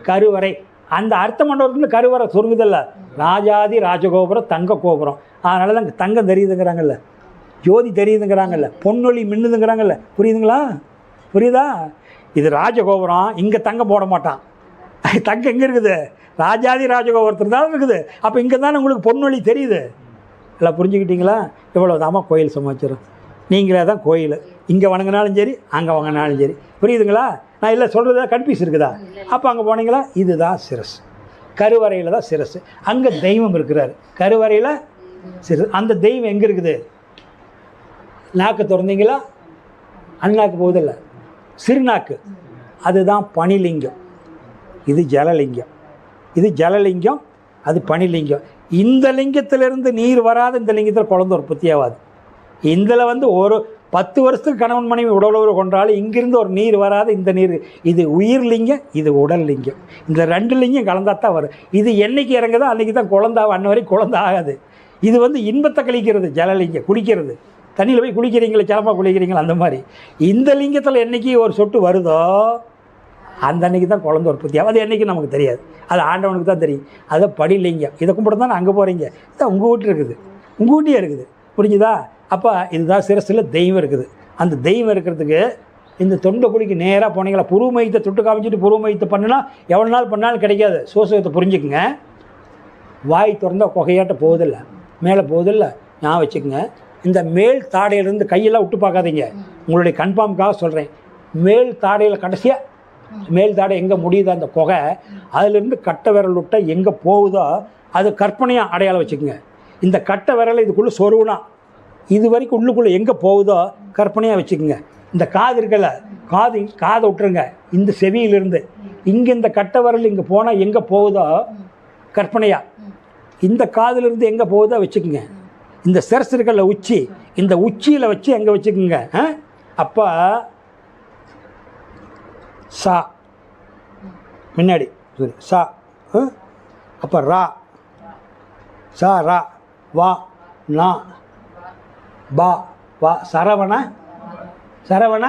கருவறை. அந்த அர்த்த மண்டபத்துலேருந்து கருவறை சுருங்குதில்ல, ராஜாதி ராஜகோபுரம், தங்க கோபுரம். அதனால தான் தங்கம் தெரியுதுங்கிறாங்கல்ல, ஜோதி தெரியுதுங்கிறாங்கல்ல, பொன்னொழி மின்னுதுங்கிறாங்கல்ல. புரியுதுங்களா? புரியுதா? இது ராஜகோபுரம், இங்கே தங்கம் போட மாட்டான். தங்கம் எங்கே இருக்குது? ராஜாதி ராஜகோபுரத்தில் தான் இருக்குது. அப்போ இங்கே தானே உங்களுக்கு பொன்னொழி தெரியுது. எல்லாம் புரிஞ்சுக்கிட்டீங்களா? இவ்வளோ தாமா கோயில் சமாச்சாரம். நீங்களே தான் கோயில், இங்கே வணங்கினாலும் சரி, அங்கே வணங்கினாலும் சரி. புரியுதுங்களா? நான் இல்லை சொல்கிறதா கன்ஃபியூஸ் இருக்குதா? அப்போ அங்கே போனீங்களா? இதுதான் சிரஸ். கருவறையில் தான் சிரஸ். அங்கே தெய்வம் இருக்கிறார், கருவறையில் சிரஸ். அந்த தெய்வம் எங்கே இருக்குது? நாக்கு திறந்தீங்களா? அண்ணாக்கு போகுதில்ல, சிறுநாக்கு, அதுதான் பனிலிங்கம். இது ஜலலிங்கம். இது ஜலலிங்கம், அது பனிலிங்கம். இந்த லிங்கத்திலிருந்து நீர் வராத இந்த லிங்கத்தில் குழந்தை உற்பத்தி ஆகாது. இதில் வந்து ஒரு 10 வருஷத்துக்கு கணவன் மனைவி உடலுறவு கொண்டாலும் இங்கிருந்து ஒரு நீர் வராது. இந்த நீர், இது உயிர் லிங்கம், இது உடல் லிங்கம். இந்த 2 லிங்கம் கலந்தால் தான் வரும். இது என்னைக்கு இறங்குதோ அன்றைக்கி தான் குழந்தை, அன்ன வரைக்கும் குழந்தை ஆகாது. இது வந்து இன்பத்தை கழிக்கிறது, ஜலலிங்கம். குளிக்கிறது, தண்ணியில் போய் குளிக்கிறீங்களே, ஜலமாக குளிக்கிறீங்களா, அந்த மாதிரி. இந்த லிங்கத்தில் என்றைக்கு ஒரு சொட்டு வருதோ அந்த அன்றைக்கி தான் குழந்தை உற்பத்தி ஆகும். அது என்றைக்கு நமக்கு தெரியாது, அது ஆண்டவனுக்கு தான் தெரியும். அதை படிலிங்கம். இதை கும்பிட்டு தான் அங்கே போகிறீங்க. இதான் உங்கள் வீட்டில் இருக்குது, உங்கள் வீட்டையே இருக்குது. புரிஞ்சுதா? அப்போ இதுதான் சிரசில் தெய்வம் இருக்குது. அந்த தெய்வம் இருக்கிறதுக்கு இந்த தொண்டை குழிக்கு நேராக போனீங்களா, புருவ மையத்தை தொட்டு காமிச்சிட்டு புருவ மையத்தை பண்ணினா எவ்வளோ நாள் பண்ணாலும் கிடைக்காது. சோசகத்தை புரிஞ்சுக்குங்க. வாய் திறந்தால் புகையாட்ட போகுதில்ல, மேலே போகுதில்ல, ஞாபகம் வச்சுக்கோங்க. இந்த மேல் தாடையிலேருந்து கையெல்லாம் விட்டு பார்க்காதீங்க, உங்களுடைய கன்ஃபார்முக்காக சொல்கிறேன். மேல் தாடையில் கடைசியாக மேல் தாடை எங்கே முடியுதோ அந்த புகை, அதிலிருந்து கட்டை விரல் விட்டால் எங்கே போகுதோ அது கற்பனையாக அடையாளம் வச்சுக்கோங்க. இந்த கட்டை விரலை இதுக்குள்ளே சொருவுனா இது வரைக்கும் உள்ளுக்குள்ளே எங்கே போகுதோ கற்பனையாக வச்சுக்கோங்க. இந்த காது இருக்கல, காதை விட்டுருங்க. இந்த செவியிலிருந்து இங்கே இந்த கட்டை விரல் இங்கே போனால் எங்கே போகுதோ கற்பனையாக, இந்த காதிலிருந்து எங்கே போகுதோ வச்சுக்கோங்க. இந்த சிரசு இருக்கல உச்சி, இந்த உச்சியில் வச்சு எங்கே வச்சுக்கோங்க. அப்போ சா முன்னாடி சரி சா, அப்போ ரா, சா ரா, வா நா, பா வா, சரவண சரவண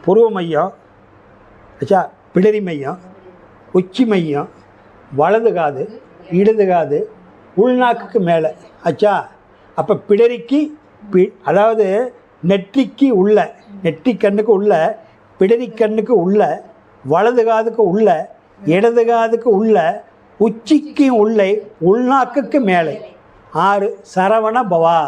புருவ மையம் ஆச்சா, பிடரி மையம், உச்சி மையம், வலது காது, இடது காது, உள்நாக்குக்கு மேலே ஆச்சா. அப்போ பிடரிக்கு அதாவது நெற்றிக்கு உள்ள, நெற்றி கண்ணுக்கு உள்ள, பிடரி கண்ணுக்கு உள்ள, வலது காதுக்கு உள்ள, இடது காதுக்கு உள்ள, உச்சிக்கு உள்ளே, உள்நாக்குக்கு மேலே 6 சரவண பவா.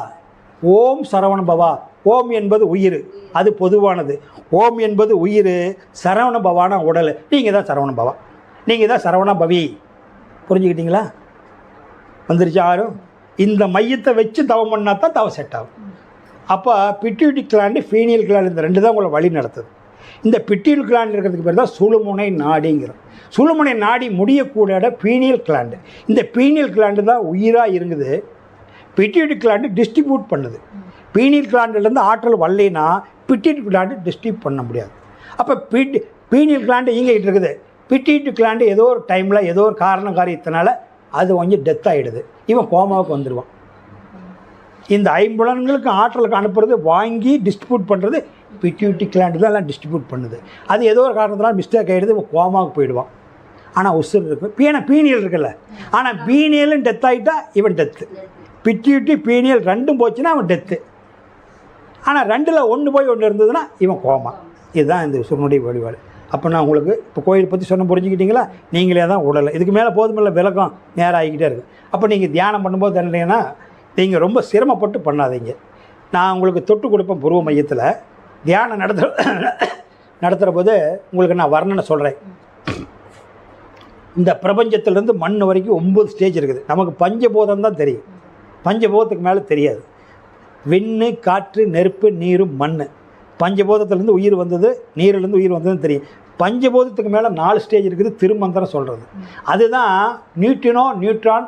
ஓம் சரவண பவா. ஓம் என்பது உயிர், அது பொதுவானது. ஓம் என்பது உயிர், சரவண பவான உடல். நீங்கள் தான் சரவண பவா, நீங்கள் தான் சரவண பவி. புரிஞ்சுக்கிட்டீங்களா? வந்துருச்சு 6. இந்த மையத்தை வச்சு தவம் பண்ணால் தான் தவம் செட் ஆகும். அப்போ பிட்யூட்டரி கிளாண்டு, ஃபீனியல் கிளாண்டு, இந்த 2 தான் உங்களை வழி நடத்துது. இந்த பிட்யூட்டரி கிளாண்டு இருக்கிறதுக்கு பேர் தான் சுழுமுனை நாடிங்கிறோம். சுழுமுனை நாடி முடியக்கூட பீனியல் கிளாண்டு. இந்த பீனியல் கிளாண்டு தான் உயிராக இருக்குது. பிட்யூட்டரி கிளாண்டு டிஸ்ட்ரிபியூட் பண்ணுது. பீனியல் கிளாண்டுலேருந்து ஆற்றல் வரலைன்னா பிட்யூட்டரி கிளாண்டு டிஸ்ட்ரிபியூட் பண்ண முடியாது. அப்போ பீனியல் கிளாண்டு இயங்கிட்டு இருக்குது. பிட்யூட்டரி கிளாண்டு ஏதோ ஒரு டைமில் ஏதோ ஒரு காரணக்காரியத்தினால அது கொஞ்சம் டெத் ஆகிடுது. இவன் கோமாவுக்கு வந்துடுவான். இந்த 5 புலன்களுக்கு ஆற்றலுக்கு அனுப்புறது, வாங்கி டிஸ்ட்ரிபியூட் பண்ணுறது பிட்யூட்டரி கிளாண்டு தான் எல்லாம் டிஸ்ட்ரிபியூட் பண்ணுது. அது ஏதோ ஒரு காரணத்தினால மிஸ்டேக் ஆகிடுது, இவன் கோமாவுக்கு போயிடுவான். ஆனால் உசுர் இருக்கும். ஏன்னா பீனியல் இருக்குல்ல. ஆனால் பீனியலும் டெத் ஆகிட்டா இவன் டெத்து. பிட்யூட்டரி பீனியல் 2ம் போச்சுன்னா அவன் டெத்து. ஆனால் 2ல் 1 போய் 1 இருந்ததுன்னா இவன் கோமா. இதுதான் இந்த உசுரனுடைய வழிபாடு. அப்போ நான் உங்களுக்கு இப்போ கோயில் பற்றி சொன்ன புரிஞ்சுக்கிட்டீங்களா? நீங்களே தான் உடலை. இதுக்கு மேலே போதுமில்ல, விளக்கம் நேரம் ஆகிக்கிட்டே இருக்குது. அப்போ நீங்கள் தியானம் பண்ணும்போது என்னன்னா, நீங்கள் ரொம்ப சிரமப்பட்டு பண்ணாதீங்க. நான் உங்களுக்கு தொட்டு கொடுப்பேன் புருவ மையத்தில். தியானம் நடத்துகிற போது உங்களுக்கு நான் வர்ணனை சொல்கிறேன். இந்த பிரபஞ்சத்திலேருந்து மண் வரைக்கும் 9 ஸ்டேஜ் இருக்குது. நமக்கு பஞ்சபூதம் தான் தெரியும், பஞ்சபூதத்துக்கு மேலே தெரியாது. விண்ணு, காற்று, நெருப்பு, நீரும், மண். பஞ்சபூதத்துலேருந்து உயிர் வந்தது, நீரிலேருந்து உயிர் வந்ததுன்னு தெரியும். பஞ்சபூதத்துக்கு மேலே 4 ஸ்டேஜ் இருக்குது. திருமந்திரம் சொல்கிறது அதுதான் நியூட்ரினோ, நியூட்ரான்,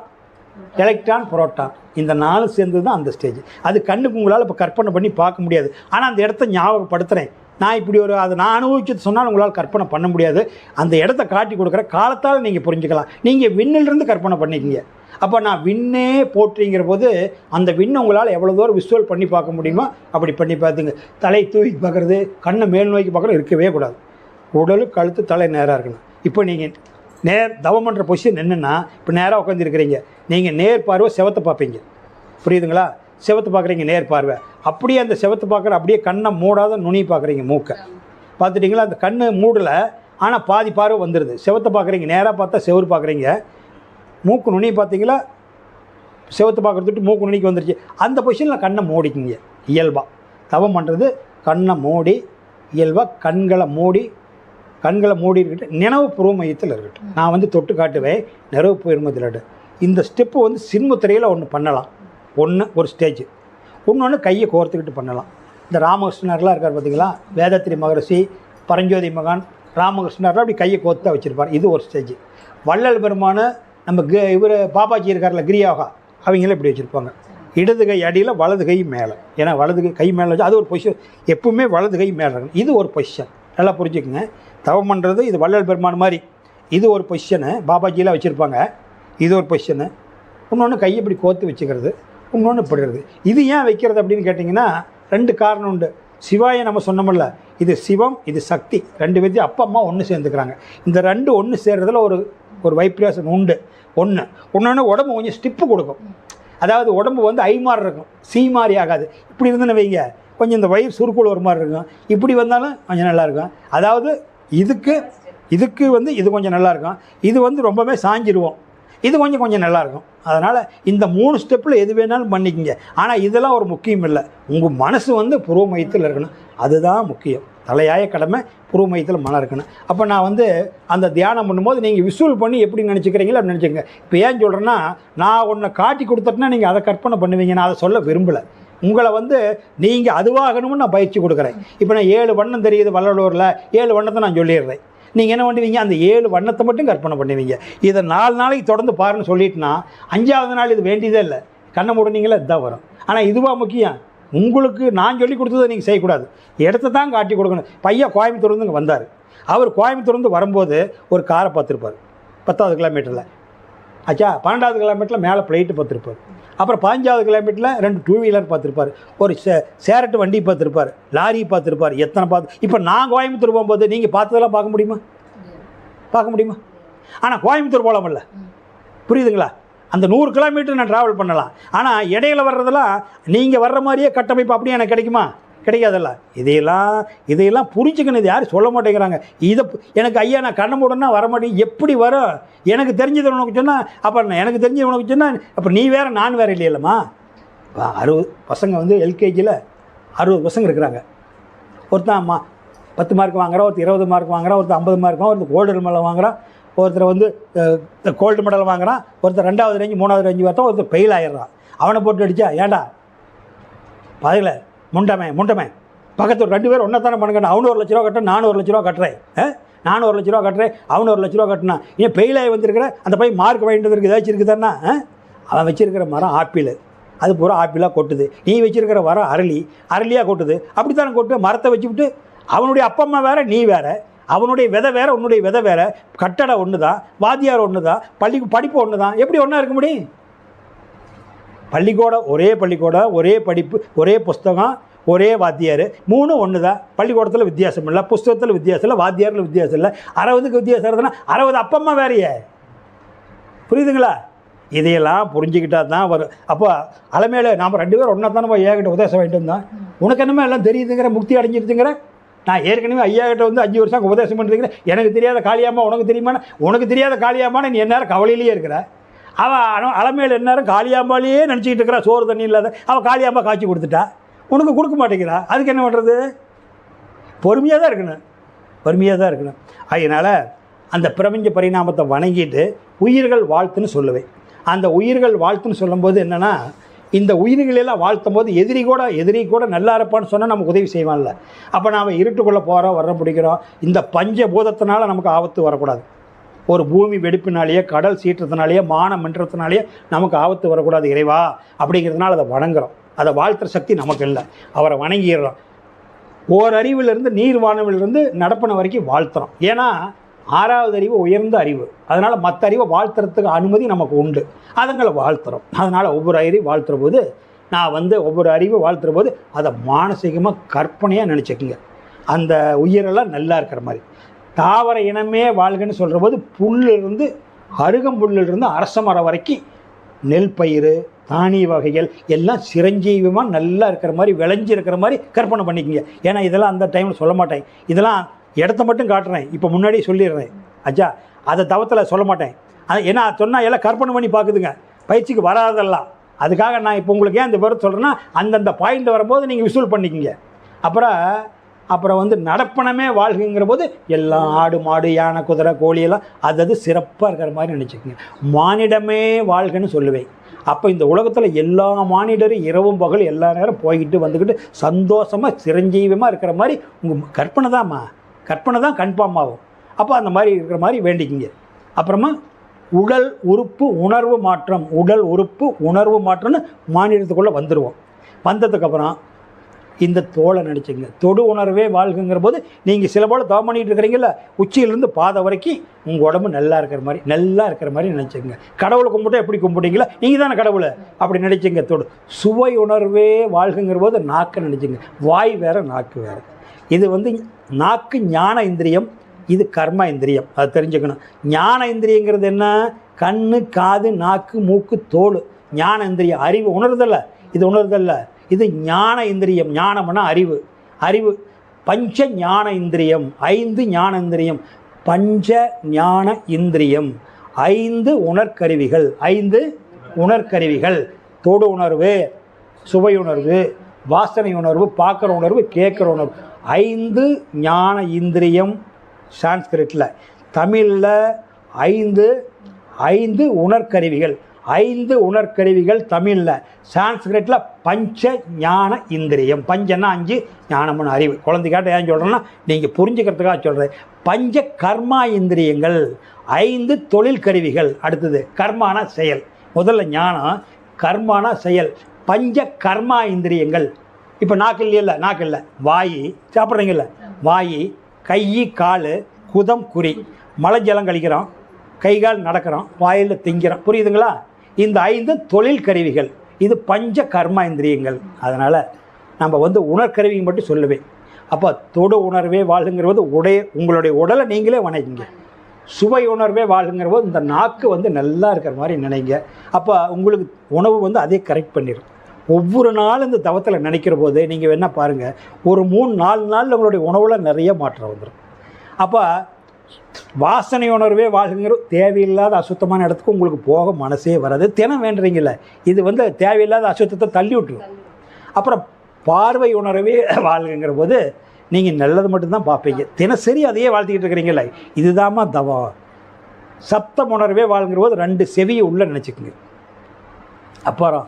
எலக்ட்ரான், புரோட்டான். இந்த 4 சேர்ந்தது தான் அந்த ஸ்டேஜ். அது கண்ணுக்கு உங்களால் இப்போ கற்பனை பண்ணி பார்க்க முடியாது. ஆனால் அந்த இடத்த ஞாபகப்படுத்துகிறேன். நான் இப்படி ஒரு அதை நான் அனுபவிச்சது சொன்னால் உங்களால் கற்பனை பண்ண முடியாது. அந்த இடத்த காட்டி கொடுக்குற காலத்தால் நீங்கள் புரிஞ்சுக்கலாம். நீங்கள் விண்ணிலிருந்து கற்பனை பண்ணிக்கிங்க. அப்போ நான் விண்ணே போற்றுங்கிற போது அந்த விண்ணை உங்களால் எவ்வளோ தூரம் விஷுவல் பண்ணி பார்க்க முடியுமோ அப்படி பண்ணி பார்த்துங்க. தலை தூக்கி பார்க்குறது, கண்ணை மேல் நோக்கி பார்க்குறது இருக்கவே கூடாது. உடல், கழுத்து, தலை நேராக இருக்கணும். இப்போ நீங்கள் தவம் பண்ணுற பொசிஷன் என்னென்னா, இப்போ நேராக உட்காந்துருக்கிறீங்க. நீங்கள் நேர் பார்வை செவத்தை பார்ப்பீங்க. புரியுதுங்களா? செவத்து பார்க்குறீங்க, நேர் பார்வை. அப்படியே அந்த செவத்து பார்க்குற, அப்படியே கண்ணை மூடாத நுனி பார்க்குறீங்க. மூக்கை பார்த்துட்டிங்களா? அந்த கண்ணு மூடலை, ஆனால் பாதி பார்வை வந்துடுது. செவத்தை பார்க்குறீங்க, நேராக பார்த்தா செவரு பார்க்குறீங்க. மூக்கு நுனி பார்த்தீங்களா? செவத்து பார்க்குறதுட்டு மூக்கு நுனிக்கு வந்துருச்சு. அந்த பொசிஷனில் கண்ணை மூடிக்கிங்க. இயல்பாக தவம் பண்ணுறது கண்ணை மூடி, இயல்பாக கண்களை மூடி இருக்கட்டும். நினைவு புருவ மையத்தில் இருக்கட்டும். நான் வந்து தொட்டு காட்டுவேன் நினைவு புருவத்தில். இந்த ஸ்டெப்பு வந்து சின்முத்திரையில் ஒன்று பண்ணலாம். ஒரு ஸ்டேஜ். இன்னொன்று கையை கோர்த்துக்கிட்டு பண்ணலாம். இந்த ராமகிருஷ்ணர்லாம் இருக்கார் பார்த்தீங்களா? வேதாத்திரி மகரிஷி, பரஞ்சோதி மகான், ராமகிருஷ்ணர்லாம் அப்படி கையை கோர்த்து வச்சுருப்பார். இது ஒரு ஸ்டேஜ். வள்ளல் பெருமான நம்ம இவர் பாபாஜி இருக்கார்ல, கிரியோகா, அவங்களும் இப்படி வச்சுருப்பாங்க. இடது கை அடியில், வலது கை மேலே. ஏன்னா வலது கை மேலே வச்சு அது ஒரு பொசிஷன். எப்பவுமே வலது கை மேலே இருக்கணும். இது ஒரு பொசிஷன். நல்லா புரிஞ்சுக்குங்க. தவம் பண்ணுறது இது வள்ளல் பெருமான் மாதிரி. இது ஒரு பொசிஷனு, பாபாஜியில் வச்சுருப்பாங்க. இது ஒரு பொசிஷனு. இன்னொன்று கையை இப்படி கோர்த்து வச்சுக்கிறது, இன்னொன்று படுறது. இது ஏன் வைக்கிறது அப்படின்னு கேட்டிங்கன்னா 2 காரணம் உண்டு. சிவாயை நம்ம சொன்னோம்ல, இது சிவம், இது சக்தி. 2 பேர்த்தையும் அப்பா அம்மா ஒன்று சேர்ந்துக்கிறாங்க. இந்த 2 ஒன்று சேர்றதுல ஒரு வைப்ரேஷன் உண்டு. ஒன்று உடம்பு கொஞ்சம் ஸ்டிப்பு கொடுக்கும். அதாவது உடம்பு வந்து ஐ மாதிரி இருக்கும், சி மாதிரி ஆகாது. இப்படி இருந்துன்னு வைங்க, கொஞ்சம் இந்த வயிறு சுருக்குள் ஒரு மாதிரி இருக்கும். இப்படி வந்தாலும் கொஞ்சம் நல்லாயிருக்கும். அதாவது இதுக்கு வந்து இது கொஞ்சம் நல்லாயிருக்கும். இது வந்து ரொம்பவே சாஞ்சிடுவோம். இது கொஞ்சம் நல்லாயிருக்கும். அதனால் இந்த 3 ஸ்டெப்பில் எது வேணாலும் பண்ணிக்கங்க. ஆனால் இதெல்லாம் ஒரு முக்கியம் இல்லை. உங்கள் மனசு வந்து புருவ மையத்தில் இருக்கணும். அதுதான் முக்கியம். தலையாய கடமை புருவ மையத்தில் மனம் இருக்கணும். அப்போ நான் வந்து அந்த தியானம் பண்ணும்போது நீங்கள் விசுவல் பண்ணி எப்படி நினச்சிக்கிறீங்களோ அப்படி நினச்சிக்கங்க. இப்போ ஏன் சொல்கிறேன்னா, நான் ஒன்றை காட்டி கொடுத்துட்டேன்னா நீங்கள் அதை கற்பனை பண்ணுவீங்க. நான் அதை சொல்ல விரும்பலை. உங்களை வந்து நீங்கள் அதுவாகணும்னு நான் பயிற்சி கொடுக்குறேன். இப்போ நான் 7 வண்ணம் தெரியுது வள்ளலூரில், 7 வண்ணத்தை நான் சொல்லிடுறேன். நீங்கள் என்ன பண்ணுவீங்க? அந்த 7 வண்ணத்தை மட்டும் கற்பனை பண்ணுவீங்க. இதை 4 நாளைக்கு தொடர்ந்து பாருன்னு சொல்லிட்டுனா 5ஆவது நாள் இது வேண்டியதே இல்லை. கண்ணை மூடுனீங்களா இதுதான் வரும். ஆனால் இதுவாக முக்கியம். உங்களுக்கு நான் சொல்லி கொடுத்ததை நீங்கள் செய்யக்கூடாது. இடத்த தான் காட்டி கொடுக்கணும். பையன் கோயம்புத்தூர்ந்து இங்கே வந்தார். அவர் கோயம்புத்தூர்ந்து வரும்போது ஒரு காரை பார்த்துருப்பார் 10வது கிலோமீட்டரில். ஆச்சா, 12வது கிலோமீட்டரில் மேலே ஃப்ளைட்டு பார்த்துருப்பார். அப்புறம் 15வது கிலோமீட்டரில் 2 டூ வீலர் பார்த்துருப்பார், ஒரு சேரட்டு வண்டி பார்த்துருப்பார், லாரி பார்த்துருப்பார், எத்தனை பார்த்து. இப்போ நான் கோயம்புத்தூர் போகும்போது நீங்கள் பார்த்ததெல்லாம் பார்க்க முடியுமா? பார்க்க முடியுமா? ஆனால் கோயம்புத்தூர் போகலாமல்ல, புரியுதுங்களா? அந்த 100 கிலோமீட்டர் நான் ட்ராவல் பண்ணலாம். ஆனால் இடையில வர்றதெல்லாம் நீங்கள் வர்ற மாதிரியே கட்டமைப்பு அப்படியே எனக்கு கிடைக்குமா? கிடைக்காதல்ல. இதையெல்லாம் புரிஞ்சுக்கணும். இது யாரும் சொல்ல மாட்டேங்கிறாங்க. இதை எனக்கு ஐயா நான் கண்ணை மூடனா வர மாட்டேங்க, எப்படி வரும்? எனக்கு தெரிஞ்சது உனக்கு சொன்னால், அப்போ எனக்கு தெரிஞ்சது உனக்கு சொன்னால், அப்போ நீ வேறு நான் வேறு இல்லையில்லம்மா. 60 பசங்க வந்து எல்கேஜியில் 60 பசங்க இருக்கிறாங்க. ஒருத்தன் 10 மார்க் வாங்குறான், ஒருத்தர் 20 மார்க் வாங்குறான், ஒருத்தர் 50 மார்க் வாங்குறான், ஒருத்தர் கோல்டு மெடல் வாங்குறான், ஒருத்தர் வந்து கோல்டு மெடல் வாங்குறான், ஒருத்தர் 2வது ரேஞ்சு 3வது ரேஞ்சு பார்த்தா ஒருத்தர் ஃபெயில் ஆகிடுறான். அவனை போட்டு அடித்தா ஏண்டா பதில் முண்டமே பக்கத்து 2 பேர் ஒன்றா தானே பண்ணுங்க. அவனு 1 லட்ச ரூபா கட்டுறேன், நானும் 1 லட்ச ரூபா கட்டுறேன், நானும் 1 லட்ச ரூபா கட்டுறேன், அவனு 1 லட்ச ரூபா கட்டினா ஏன் ஃபெயில் ஆகி வந்திருக்கிற அந்த பையன் மார்க் வாங்கிட்டு வந்திருக்கு ஏதாச்சும் இருக்குதான்னா? அவன் வச்சிருக்கிற மரம் ஆப்பிள், அது பூரா ஆப்பிளாக கொட்டுது. நீ வச்சிருக்கிற மரம் அரளியாக கொட்டுது. அப்படி தானே கொட்டு. மரத்தை வச்சுவிட்டு அவனுடைய அப்பா அம்மா வேறு, நீ வேறு, அவனுடைய விதை வேறு, உன்னுடைய விதை வேறு, கட்டடம் ஒன்று தான், வாத்தியார் ஒன்று தான், படிப்பு ஒன்று தான். எப்படி ஒன்றா இருக்க முடியும்? ஒரே பள்ளிக்கூடம், ஒரே படிப்பு, ஒரே புஸ்தகம், ஒரே வாத்தியார், 3 ஒன்று தான். பள்ளிக்கூடத்தில் வித்தியாசம் இல்லை, புஸ்தகத்தில் வித்தியாசம் இல்லை, வாத்தியாரில் வித்தியாசம் இல்லை. 60க்கு வித்தியாசம் இருந்ததுன்னா 60 அப்பா அம்மா வேறையே. புரியுதுங்களா? இதையெல்லாம் புரிஞ்சுக்கிட்டா தான் வரும். அப்போ அலமேல நாம் 2 பேரும் ஒன்றா தானே போய் ஐயாக்கிட்ட உபதேசம் வாங்கிட்டு வந்தோம். உனக்கு என்னமே எல்லாம் தெரியுதுங்கிற, முக்தி அடைஞ்சிருதுங்கிற. நான் ஏற்கனவே ஐயாக்கிட்ட வந்து 5 வருஷம் உபதேசம் பண்ணிருக்கிறேன். எனக்கு தெரியாத காளியாம்மா உனக்கு தெரியுமா? உனக்கு தெரியாத காளியாம்மா நீ எந்நேரம் கவலையிலேயே இருக்கிற. அவள் அலமேல் எந்நேரம் காளியாம்பாலேயே நினச்சிக்கிட்டு இருக்கிறா. சோறு தண்ணி இல்லாத அவள் காளியாம்மா காய்ச்சி கொடுத்துட்டா, உனக்கு கொடுக்க மாட்டேங்கிறா. அதுக்கு என்ன பண்ணுறது? பொறுமையாக தான் இருக்கணும். அதனால் அந்த பிரபஞ்ச பரிணாமத்தை வணங்கிட்டு உயிர்கள் வாழ்த்துன்னு சொல்லுவேன். அந்த உயிர்கள் வாழ்த்துன்னு சொல்லும்போது என்னென்னா, இந்த உயிர்களெல்லாம் வாழ்த்தும் போது எதிரி கூட நல்லா இருப்பான்னு சொன்னால் நமக்கு உதவி செய்வான்ல. அப்போ நாம் இருட்டுக்குள்ளே போகிறோம், வர பிடிக்கிறோம். இந்த பஞ்சபூதத்தினால நமக்கு ஆபத்து வரக்கூடாது. ஒரு பூமி வெடிப்பினாலேயே, கடல் சீற்றத்தினாலேயே, மானம் மன்றத்தினாலேயே நமக்கு ஆபத்து வரக்கூடாது இறைவா. அப்படிங்கிறதுனால அதை வணங்குறோம். அதை வாழ்த்துற சக்தி நமக்கு இல்லை, அவரை வணங்கிடுறோம். ஓரறிவிலிருந்து நீர்வானவிலிருந்து நடப்பன வரைக்கும் வாழ்த்துறோம். ஏன்னா 6வது அறிவு உயர்ந்த அறிவு. அதனால் மற்ற அறிவை வாழ்த்துறதுக்கு அனுமதி நமக்கு உண்டு. அதுங்களை வாழ்த்துறோம். அதனால் ஒவ்வொரு அறிவு வாழ்த்துற போது, நான் வந்து ஒவ்வொரு அறிவு வாழ்த்துற போது அதை மானசீகமாக கற்பனையாக நினச்சிக்கோங்க. அந்த உயிரெல்லாம் நல்லா இருக்கிற மாதிரி. தாவர இனமே வாழ்கன்னு சொல்கிற போது புல்லிருந்து அருகம்புல்லிருந்து அரச மரம் வரைக்கும் நெல் பயிர், தானிய வகைகள் எல்லாம் சிரஞ்சீவியமாக நல்லா இருக்கிற மாதிரி, விளைஞ்சிருக்கிற மாதிரி கற்பனை பண்ணிக்கோங்க. ஏன்னா இதெல்லாம் அந்த டைமில் சொல்ல மாட்டேன். இதெல்லாம் இடத்த மட்டும் காட்டுறேன், இப்போ முன்னாடியே சொல்லிடுறேன். அச்சா அதை தவத்தில் சொல்ல மாட்டேன். ஏன்னா சொன்னால் எல்லாம் கற்பனை பண்ணி பார்க்குதுங்க, பயிற்சிக்கு வராதெல்லாம். அதுக்காக நான் இப்போ உங்களுக்கு ஏன் இந்த விவரம் சொல்கிறேன்னா, அந்தந்த பாயிண்ட் வரும்போது நீங்கள் விசூல் பண்ணிக்கோங்க. அப்புறம் வந்து நடப்பணமே வாழ்கிங்கிற போது எல்லாம் ஆடு மாடு யானை குதிரை கோழியெல்லாம் அது சிறப்பாக இருக்கிற மாதிரி நினச்சிக்கோங்க. மானிடமே வாழ்கன்னு சொல்லுவேன். அப்போ இந்த உலகத்தில் எல்லா மானிடரும் இரவும் பகல் எல்லா நேரம் போய்கிட்டு வந்துக்கிட்டு சந்தோஷமாக சிரஞ்சீவியமாக இருக்கிற மாதிரி உங்கள் கற்பனை தான் கன்ஃபார்ம் ஆகும். அப்போ அந்த மாதிரி இருக்கிற மாதிரி வேண்டிக்கிங்க. அப்புறமா உடல் உறுப்பு உணர்வு மாற்றம்னு மானிடத்துக்குள்ளே வந்துடுவோம். வந்ததுக்கப்புறம் இந்த தோலை நினச்சிங்க. தொடு உணர்வே வாழ்குங்கிற போது நீங்கள் சில போல் தவம் பண்ணிகிட்டு இருக்கிறீங்கள, உச்சியிலேருந்து பாதை வரைக்கும் உங்கள் உடம்பு நல்லா இருக்கிற மாதிரி நினச்சிங்க. கடவுளை கும்பிட்டா எப்படி கும்பிட்டீங்களா, நீங்கள் தானே கடவுளை, அப்படி நினச்சிங்க. தொடு சுவை உணர்வே வாழ்குங்கிற போது நாக்கு நினச்சிங்க. வாய் வேறு, நாக்கு வேறு. இது வந்து நாக்கு ஞான இந்திரியம், இது கர்ம இந்திரியம். அதை தெரிஞ்சுக்கணும். ஞான இந்திரியங்கிறது என்ன? கண்ணு, காது, நாக்கு, மூக்கு, தோல். ஞான இந்திரியம் அறிவு, உணர்தல்ல. இது உணர்தல்ல, இது ஞான இந்திரியம். ஞானம்னா அறிவு. பஞ்ச ஞான இந்திரியம், 5 ஞான இந்திரியம். பஞ்ச ஞான இந்திரியம் 5 உணர்கருவிகள். தொடு உணர்வு, சுவை உணர்வு, வாசனை உணர்வு, பார்க்குற உணர்வு, கேட்குற உணர்வு. 5 ஞான இந்திரியம் சான்ஸ்கிரிட்டில். தமிழில் 5 உணர்கருவிகள். 5 உணர்கருவிகள் தமிழில். சான்ஸ்கிரிட்டில் பஞ்ச ஞான இந்திரியம். பஞ்சன்னா 5, ஞானம்னு அறிவு. குழந்தைக்காட்ட ஏன் சொல்கிறேன்னா நீங்கள் புரிஞ்சுக்கிறதுக்காக சொல்கிறேன். பஞ்ச கர்மா இந்திரியங்கள், 5 தொழில் கருவிகள். அடுத்தது கர்மான செயல். முதல்ல ஞானம், கர்மான செயல். பஞ்ச கர்மா இந்திரியங்கள். இப்போ நாக்கு இல்லை, வாய் சாப்பிட்றீங்கல்ல, வாய், கை, கால், குதம், குறி. மலை ஜலம் கழிக்கிறோம், கை கால் நடக்கிறோம், வாயில் திங்கிறோம். புரியுதுங்களா? இந்த 5 தொழில் கருவிகள். இது பஞ்ச கர்மா இந்திரியங்கள். அதனால் நம்ம வந்து உணர்கருவிங்க மட்டும் சொல்லுவேன். அப்போ தொடு உணர்வே வாழ்ங்கிறது உங்களுடைய உடலை நீங்களே வணங்கிங்க. சுவை உணர்வே வாழ்கிற போது இந்த நாக்கு வந்து நல்லா இருக்கிற மாதிரி நினைங்க. அப்போ உங்களுக்கு உணவு வந்து அதே கரெக்ட் பண்ணிடும். ஒவ்வொரு நாளும் இந்த தவத்தில் நினைக்கிற போது நீங்கள் வேணா பாருங்கள், ஒரு 3-4 நாளில் உங்களுடைய உணவில் நிறைய மாற்றம் வந்துடும். அப்போ வாசனை உணர்வே வாழ்கிற தேவையில்லாத அசுத்தமான இடத்துக்கு உங்களுக்கு போக மனசே வராது. தினம் வேண்டுறீங்கள, இது வந்து தேவையில்லாத அசுத்தத்தை தள்ளி விட்டுரும். அப்புறம் பார்வை உணர்வே வாழ்கிற போது நீங்கள் நல்லது மட்டும்தான் பார்ப்பீங்க. தினசரி அதையே வாழ்த்திக்கிட்டு இருக்கிறீங்களே, இதுதாம்மா தவம். சப்தம் உணர்வே வாழ்கிற போது 2 செவியை உள்ளே நினச்சிக்கோங்க. அப்புறம்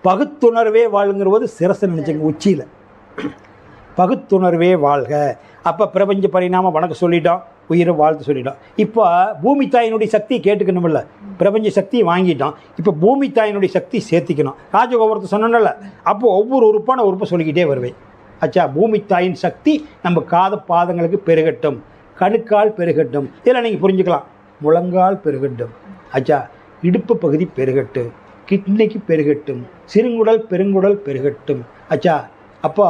பகுத்துணர்வே வாழ்கிற போது சிரசை நினச்சிங்க, உச்சியில் பகுத்துணர்வே வாழ்க. அப்போ பிரபஞ்ச பரிணாமம் வணக்கம் சொல்லிட்டோம், உயிரை வாழ்த்து சொல்லிட்டோம். இப்போ பூமி தாயினுடைய சக்தி கேட்டுக்கணுமில்ல, பிரபஞ்ச சக்தி வாங்கிட்டோம். இப்போ பூமி தாயினுடைய சக்தி சேர்த்திக்கணும். ராஜகோபுரத்தை சொன்னோம்ல, அப்போ ஒவ்வொரு உறுப்பான உறுப்பை சொல்லிக்கிட்டே வருவேன். அச்சா, பூமி தாயின் சக்தி நம்ம பாதங்களுக்கு பெருகட்டும், கணுக்கால் பெருகட்டும். இதெல்லாம் நீங்கள் புரிஞ்சுக்கலாம். முழங்கால் பெருகட்டும், அச்சா இடுப்பு பகுதி பெருகட்டும், கிட்னிக்கு பெருகட்டும், சிறுங்குடல் பெருங்குடல் பெருகட்டும். அச்சா, அப்போ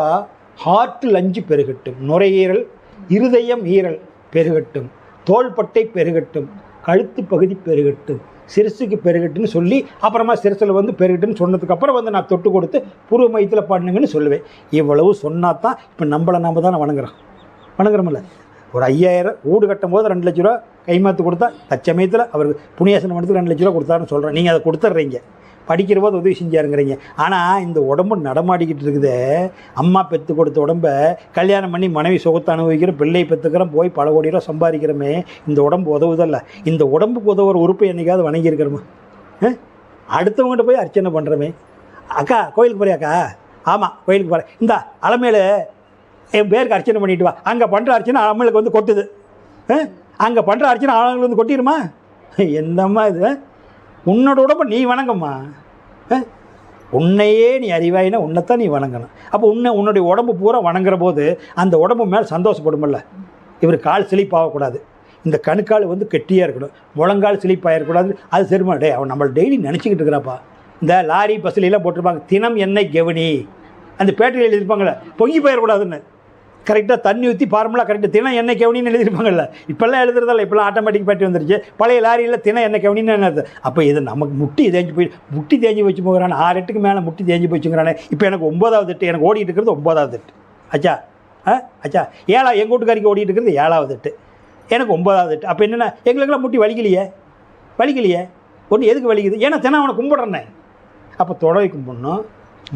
ஹார்ட் லஞ்சு பெருகட்டும், நுரையீரல் இருதயம் ஈரல் பெருகட்டும், தோள்பட்டை பெருகட்டும், கழுத்து பகுதி பெருகட்டும், சிறுசுக்கு பெருகட்டுன்னு சொல்லி அப்புறமா சிறுசில் வந்து பெருகட்டுன்னு சொன்னதுக்கப்புறம் வந்து நான் தொட்டு கொடுத்து புருவ மையத்தில் பண்ணுங்கன்னு சொல்லுவேன். இவ்வளவு சொன்னால் தான் இப்போ நம்ம தானே வணங்குறோம்ல. ஒரு 5000 வீடு கட்டும் போது 2 லட்ச ரூபா கைமாத்து கொடுத்தா தச்சமயத்தில் அவருக்கு புண்ணியாசனம் பண்ணதுக்கு 2 லட்ச ரூபா கொடுத்தாருன்னு சொல்கிறேன். நீங்கள் அதை கொடுத்துட்றீங்க, படிக்கிற போது உதவி செஞ்சாருங்கிறீங்க. ஆனால் இந்த உடம்பு நடமாடிக்கிட்டு இருக்குது. அம்மா பெற்று கொடுத்த உடம்பை கல்யாணம் பண்ணி மனைவி சுகத்தை அனுபவிக்கிற, பிள்ளை பெற்றுக்கிறோம், போய் பல கோடி ரூபா சம்பாதிக்கிறோமே, இந்த உடம்பு உதவுதல்ல. இந்த உடம்புக்கு உதவுற உறுப்பை என்றைக்காவது வணங்கியிருக்கிறோமா? அடுத்தவங்ககிட்ட போய் அர்ச்சனை பண்ணுறோமே. அக்கா கோயிலுக்கு போறியாக்கா? ஆமாம் கோயிலுக்கு போகிறேன். இந்த அலமையில் என் பேருக்கு அர்ச்சனை பண்ணிட்டு வா. அங்கே பண்ணுற அர்ச்சனை அலமையிலுக்கு வந்து கொட்டுது. அங்கே பண்ணுற அர்ச்சனை ஆளுங்களுக்கு வந்து கொட்டிடுமா? என்னம்மா இது? உன்னோட உடம்பை நீ வணங்கம்மா. உன்னையே நீ அறிவாயினா உன்னைத்தான் நீ வணங்கணும். அப்போ உன்னுடைய உடம்பு பூரா வணங்குற போது அந்த உடம்பு மேலே சந்தோஷப்படுமில்ல. இவர் கால் சிலிப்பாகக்கூடாது, இந்த கணுக்கால் வந்து கெட்டியாக இருக்கணும், முழங்கால் சிலிப்பாகிடக்கூடாது. அது சரிமா? டே அவன் நம்மளை டெய்லி நினச்சிக்கிட்டு இருக்கிறாப்பா. இந்த லாரி பஸ்லாம் போட்டிருப்பாங்க, தினம் எண்ணெய் கெவனி, அந்த பேட்டரியில் எழுதியிருப்பாங்களே, பொங்கி போயிடக்கூடாதுன்னு. கரெக்டாக தண்ணி ஊற்றி ஃபார்முலா கரெக்டாக தினம் எண்ணெய் கெவனின்னு எழுதியிருப்பாங்கல்ல. இப்போல்லாம் எழுதுறதால, இப்போல்லாம் ஆட்டோமேட்டிக் பேட்டரி வந்துருச்சு. பழைய லாரியில் தினம் எண்ணெய் கெவனின்னு என்னது? அப்போ இது நமக்கு முட்டி தேஞ்சு வச்சு போகிறானே, 6 எட்டுக்கு மேலே முட்டி தேஞ்சு போச்சுங்கிறானே. இப்போ எனக்கு 9வது எட்டு, எனக்கு ஓடிட்டு இருக்கிறது 9வது எட்டு. அச்சா அச்சா 7 எங்கள் வீட்டுக்காரிக்கு ஓடிட்டு இருக்கிறது 7வது எட்டு, எனக்கு 9வது எட்டு. அப்போ என்னென்ன, எங்களுக்கெல்லாம் முட்டி வலிக்கலையே. ஒன்று எதுக்கு வலிக்குது? ஏன்னா தினம் அவனை கும்பிட்றேன்னே. அப்போ தொடவை கும்பிடணும்,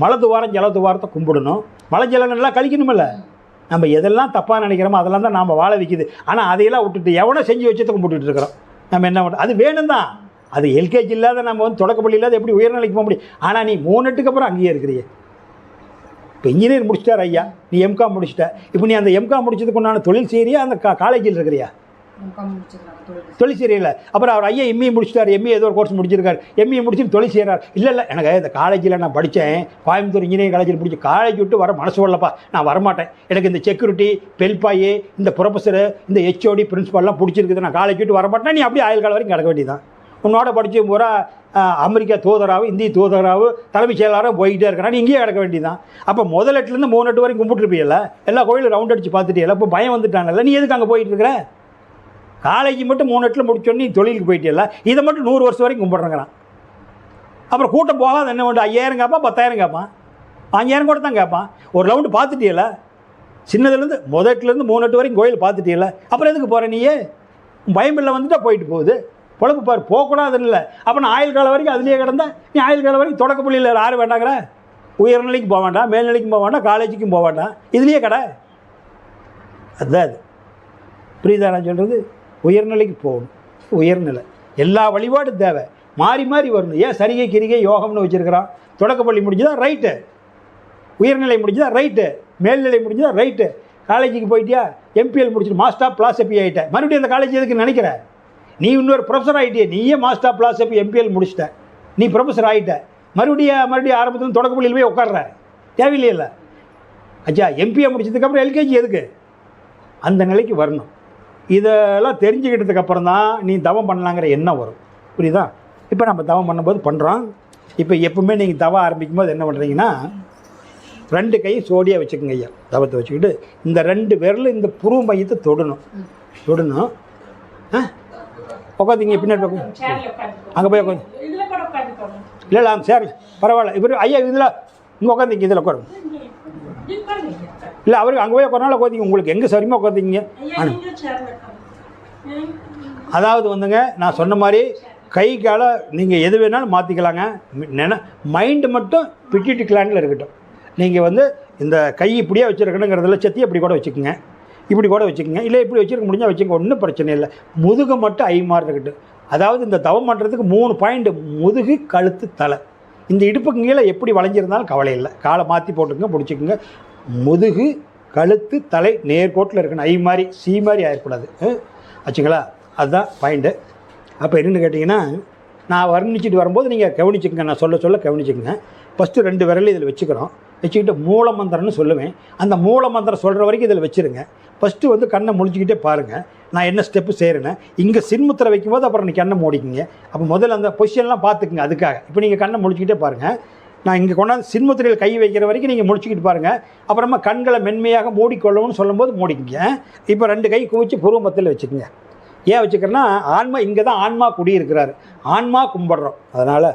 மலை துவாரம் ஜல துவாரத்தை கும்பிடணும், மலை ஜலம் நல்லா கழிக்கணுமில்ல. நம்ம எதெல்லாம் தப்பாக நினைக்கிறோமோ அதெல்லாம் தான் நாம் வாழ வைக்குது. ஆனால் அதையெல்லாம் விட்டுட்டு எவனோ செஞ்சு வச்சதை கும்பிட்டுட்டு இருக்கிறோம். நம்ம என்ன பண்ணுறோம்? அது வேணும் தான். அது எல்கேஜி இல்லாத நம்ம வந்து தொடக்கப்பள்ளி இல்லாத எப்படி உயர்நிலைக்கு போக முடியும்? ஆனால் நீ 3 எட்டுக்கு அப்புறம் அங்கேயே இருக்கிறியே. இப்போ இன்ஜினியர் முடிச்சிட்டார் ஐயா, நீ எம்காம் முடிச்சிட்ட. இப்போ நீ அந்த எம்காம் முடிச்சதுக்கு உண்டான தொழில் செய்கிறியா, அந்த காலேஜில் இருக்கிறியா? தொழில் செய்யல. அப்புறம் அவர் ஐயா எம்ஏ முடிச்சிட்டார், எம்ஏ ஏதோ ஒரு கோர்ஸ் முடிச்சிருக்காரு, எம்ஏ முடிச்சுட்டு தொழில் செய்கிறார். இல்லை எனக்கு இந்த காலேஜில் நான் படித்தேன், கோயம்புத்தூர் இன்ஜினியரிங் காலேஜில் படித்து, காலேஜ் விட்டு வர மனசு வரலப்பா, நான் வரமாட்டேன், எனக்கு இந்த செக்யூரிட்டி பெல்பாயி, இந்த ப்ரொஃபஸரு, இந்த ஹெச்ஓடி பிரின்ஸிபால்லாம் பிடிச்சிருக்குது, நான் காலேஜ் விட்டு வரமாட்டேன். நீ அப்படியே ஆயுள் காலம் வரைக்கும் கிடக்க வேண்டியதான். உன்னோட படித்து பூரா அமெரிக்கா தூதராகவும் இந்திய தூதராகவும் தலைமைச் செயலாளராகவும் போய்கிட்டே இருக்கிறான், நீ இங்கேயே கிடக்க வேண்டியதான். அப்போ முதல் எட்டுலேருந்து 3 எட்டு வரைக்கும் கும்பிட்டுருப்பீல்ல, எல்லா கோயிலும் ரவுண்ட் அடித்து பார்த்துட்டியಲ್ಲ, இப்போ பயம் வந்துட்டாங்கல்ல, நீ எதுக்கு அங்கே போயிட்டு இருக்கிற? காலேஜ் மட்டும் 3 எட்டில் முடிச்சோன்னு நீ தொழிலுக்கு போயிட்டியல்ல, இதை மட்டும் 100 வருஷம் வரைக்கும் கும்பிட்றேங்கிறான். அப்புறம் கூட்டம் போகாது என்ன பண்ணுறது? 5000 கேட்பான், 10,000 கேட்பான், 5000 கூட தான் கேட்பான். ஒரு ரவுண்டு பார்த்துட்டியல்ல, சின்னதுலேருந்து முதட்டுலேருந்து 3 எட்டு வரைக்கும் கோயில் பார்த்துட்டியல்ல, அப்புறம் எதுக்கு போகிற? நீயே பயம் இல்லை, வந்துட்டால் போயிட்டு போகுது, பொழப்பு பாரு, போகக்கூடாதுன்னு இல்லை. அப்போ நான் ஆயுள் காலம் வரைக்கும் அதுலேயே கிடந்தா, நீ ஆயுள் காலம் வரைக்கும் தொடக்கப்பள்ளியில் யாரும் வேண்டாங்கிற, உயர்நிலைக்கு போக வேண்டாம், மேல்நிலைக்கும் போக வேண்டாம், காலேஜுக்கும் போக வேண்டாம், இதுலேயே கடை. அதுதான் அது. புரியுதா நான் சொல்கிறது? உயர்நிலைக்கு போகணும், உயர்நிலை. எல்லா வழிபாடும் தேவை, மாறி மாறி வரணும். ஏன் சரிகை கிரிகை யோகம்னு வச்சுருக்கிறான்? தொடக்கப்பள்ளி முடிஞ்சுதா ரைட்டு, உயர்நிலை முடிஞ்சுதா ரைட்டு, மேல்நிலை முடிஞ்சுதா ரைட்டு. காலேஜுக்கு போயிட்டியா, எம்பிஎல் முடிச்சுட்டு மாஸ்டர் ஆஃப் பிலாசபி ஆகிட்ட, மறுபடியும் அந்த காலேஜ் எதுக்கு நினைக்கிற? நீ இன்னொரு ப்ரொஃபஸர் ஆகிட்டியே, நீயே மாஸ்டர் ஆஃப் பிலாசபி எம்பிஎல் முடிச்சிட்ட, நீ ப்ரொஃபஸர் ஆகிட்ட, மறுபடியும் ஆரம்பத்தில் தொடக்கப்பள்ளியில் போய் உட்கார்ற, தேவையில்லையில்ல. அச்சா எம்பிஏ முடிச்சதுக்கப்புறம் எல்கேஜி எதுக்கு? அந்த நிலைக்கு வரணும். இதெல்லாம் தெரிஞ்சுக்கிட்டதுக்கப்புறம் தான் நீ தவம் பண்ணலாங்கிற எண்ணம் வரும். புரியுதா? இப்போ நம்ம தவம் பண்ணும்போது பண்ணுறோம். இப்போ எப்பவுமே நீங்கள் தவம் ஆரம்பிக்கும் போது என்ன பண்ணுறீங்கன்னா 2 கை சோடியாக வச்சுக்கோங்க ஐயா. தவத்தை வச்சுக்கிட்டு இந்த 2 விரல் இந்த புருவ மையத்தை தொடணும். உட்காந்துங்க பின்னாடி அங்கே போய் உட்காந்து இல்லை சார் பரவாயில்ல. இவர் ஐயா இதில் இங்கே உட்காந்துங்க, இதில் உட்காருங்க. இல்லை அவருக்கு அங்கே போய் உட்காரனால உட்காந்திங்க, உங்களுக்கு எங்கே சரிமா உட்காந்திங்க. அதாவது வந்துங்க நான் சொன்ன மாதிரி கை காலை நீங்கள் எது வேணாலும் மாற்றிக்கலாங்க. மைண்டு மட்டும் பிட்யூட்டரி கிளாண்டில் இருக்கட்டும். நீங்கள் வந்து இந்த கை இப்படியே வச்சுருக்கணுங்கிறதுல செத்தி அப்படி கூட வச்சுக்கோங்க, இப்படி கூட வச்சுக்கோங்க, இல்லை இப்படி வச்சுருக்க முடிஞ்சால் வச்சுக்கோங்க, ஒன்றும் பிரச்சனை இல்லை. முதுகு மட்டும் ஐமாறு இருக்கட்டும். அதாவது இந்த தவம் பண்ணுறதுக்கு 3 பாயிண்ட்: முதுகு, கழுத்து, தலை. இந்த இடுப்புக்கு கீழே எப்படி வளைஞ்சிருந்தாலும் கவலை இல்லை, காலை மாற்றி போட்டுக்கங்க, பிடிச்சிக்கோங்க. முதுகு, கழுத்து, தலை நேர்கோட்டில் இருக்கணும். ஐ மாதிரி சி மாதிரி ஆகிடக்கூடாது ஆச்சுங்களா? அதுதான் பாயிண்ட்டு. அப்போ என்னென்னு கேட்டிங்கன்னா, நான் வர்ணிச்சிட்டு வரும்போது நீங்கள் கவனிச்சுக்கங்க, நான் சொல்ல கவனிச்சுக்கங்க. ஃபஸ்ட்டு 2 விரல் இதில் வச்சுக்கிறோம். வச்சுக்கிட்டு மூலமந்திரம்னு சொல்லுவேன். அந்த மூலமந்திரம் சொல்கிற வரைக்கும் இதில் வச்சுருங்க. ஃபஸ்ட்டு வந்து கண்ணை முழிச்சிக்கிட்டே பாருங்கள் நான் என்ன ஸ்டெப்பு செய்கிறேன்னு. இங்கே சின்முத்திரை வைக்கும்போது அப்புறம் நீங்கள் கண்ணை மூடிக்கிங்க. அப்போ முதல்ல அந்த பொசிஷன்லாம் பார்த்துக்குங்க. அதுக்காக இப்போ நீங்கள் கண்ணை முழிச்சிக்கிட்டே பாருங்கள். நான் இங்கே கொண்டாந்து சின்முத்திரையில் கை வைக்கிற வரைக்கும் நீங்கள் முடிச்சுக்கிட்டு பாருங்கள். அப்புறமா கண்களை மென்மையாக மூடிக்கொள்ளணும்னு சொல்லும்போது மூடிக்கிங்க. இப்போ 2 கை குவிச்சு பூர்வமத்தில் வச்சுக்கோங்க. ஏன் வச்சுக்கிறேன்னா, ஆன்மா இங்கே தான் ஆன்மா குடியிருக்கிறாரு, ஆன்மா கும்பிட்றோம். அதனால்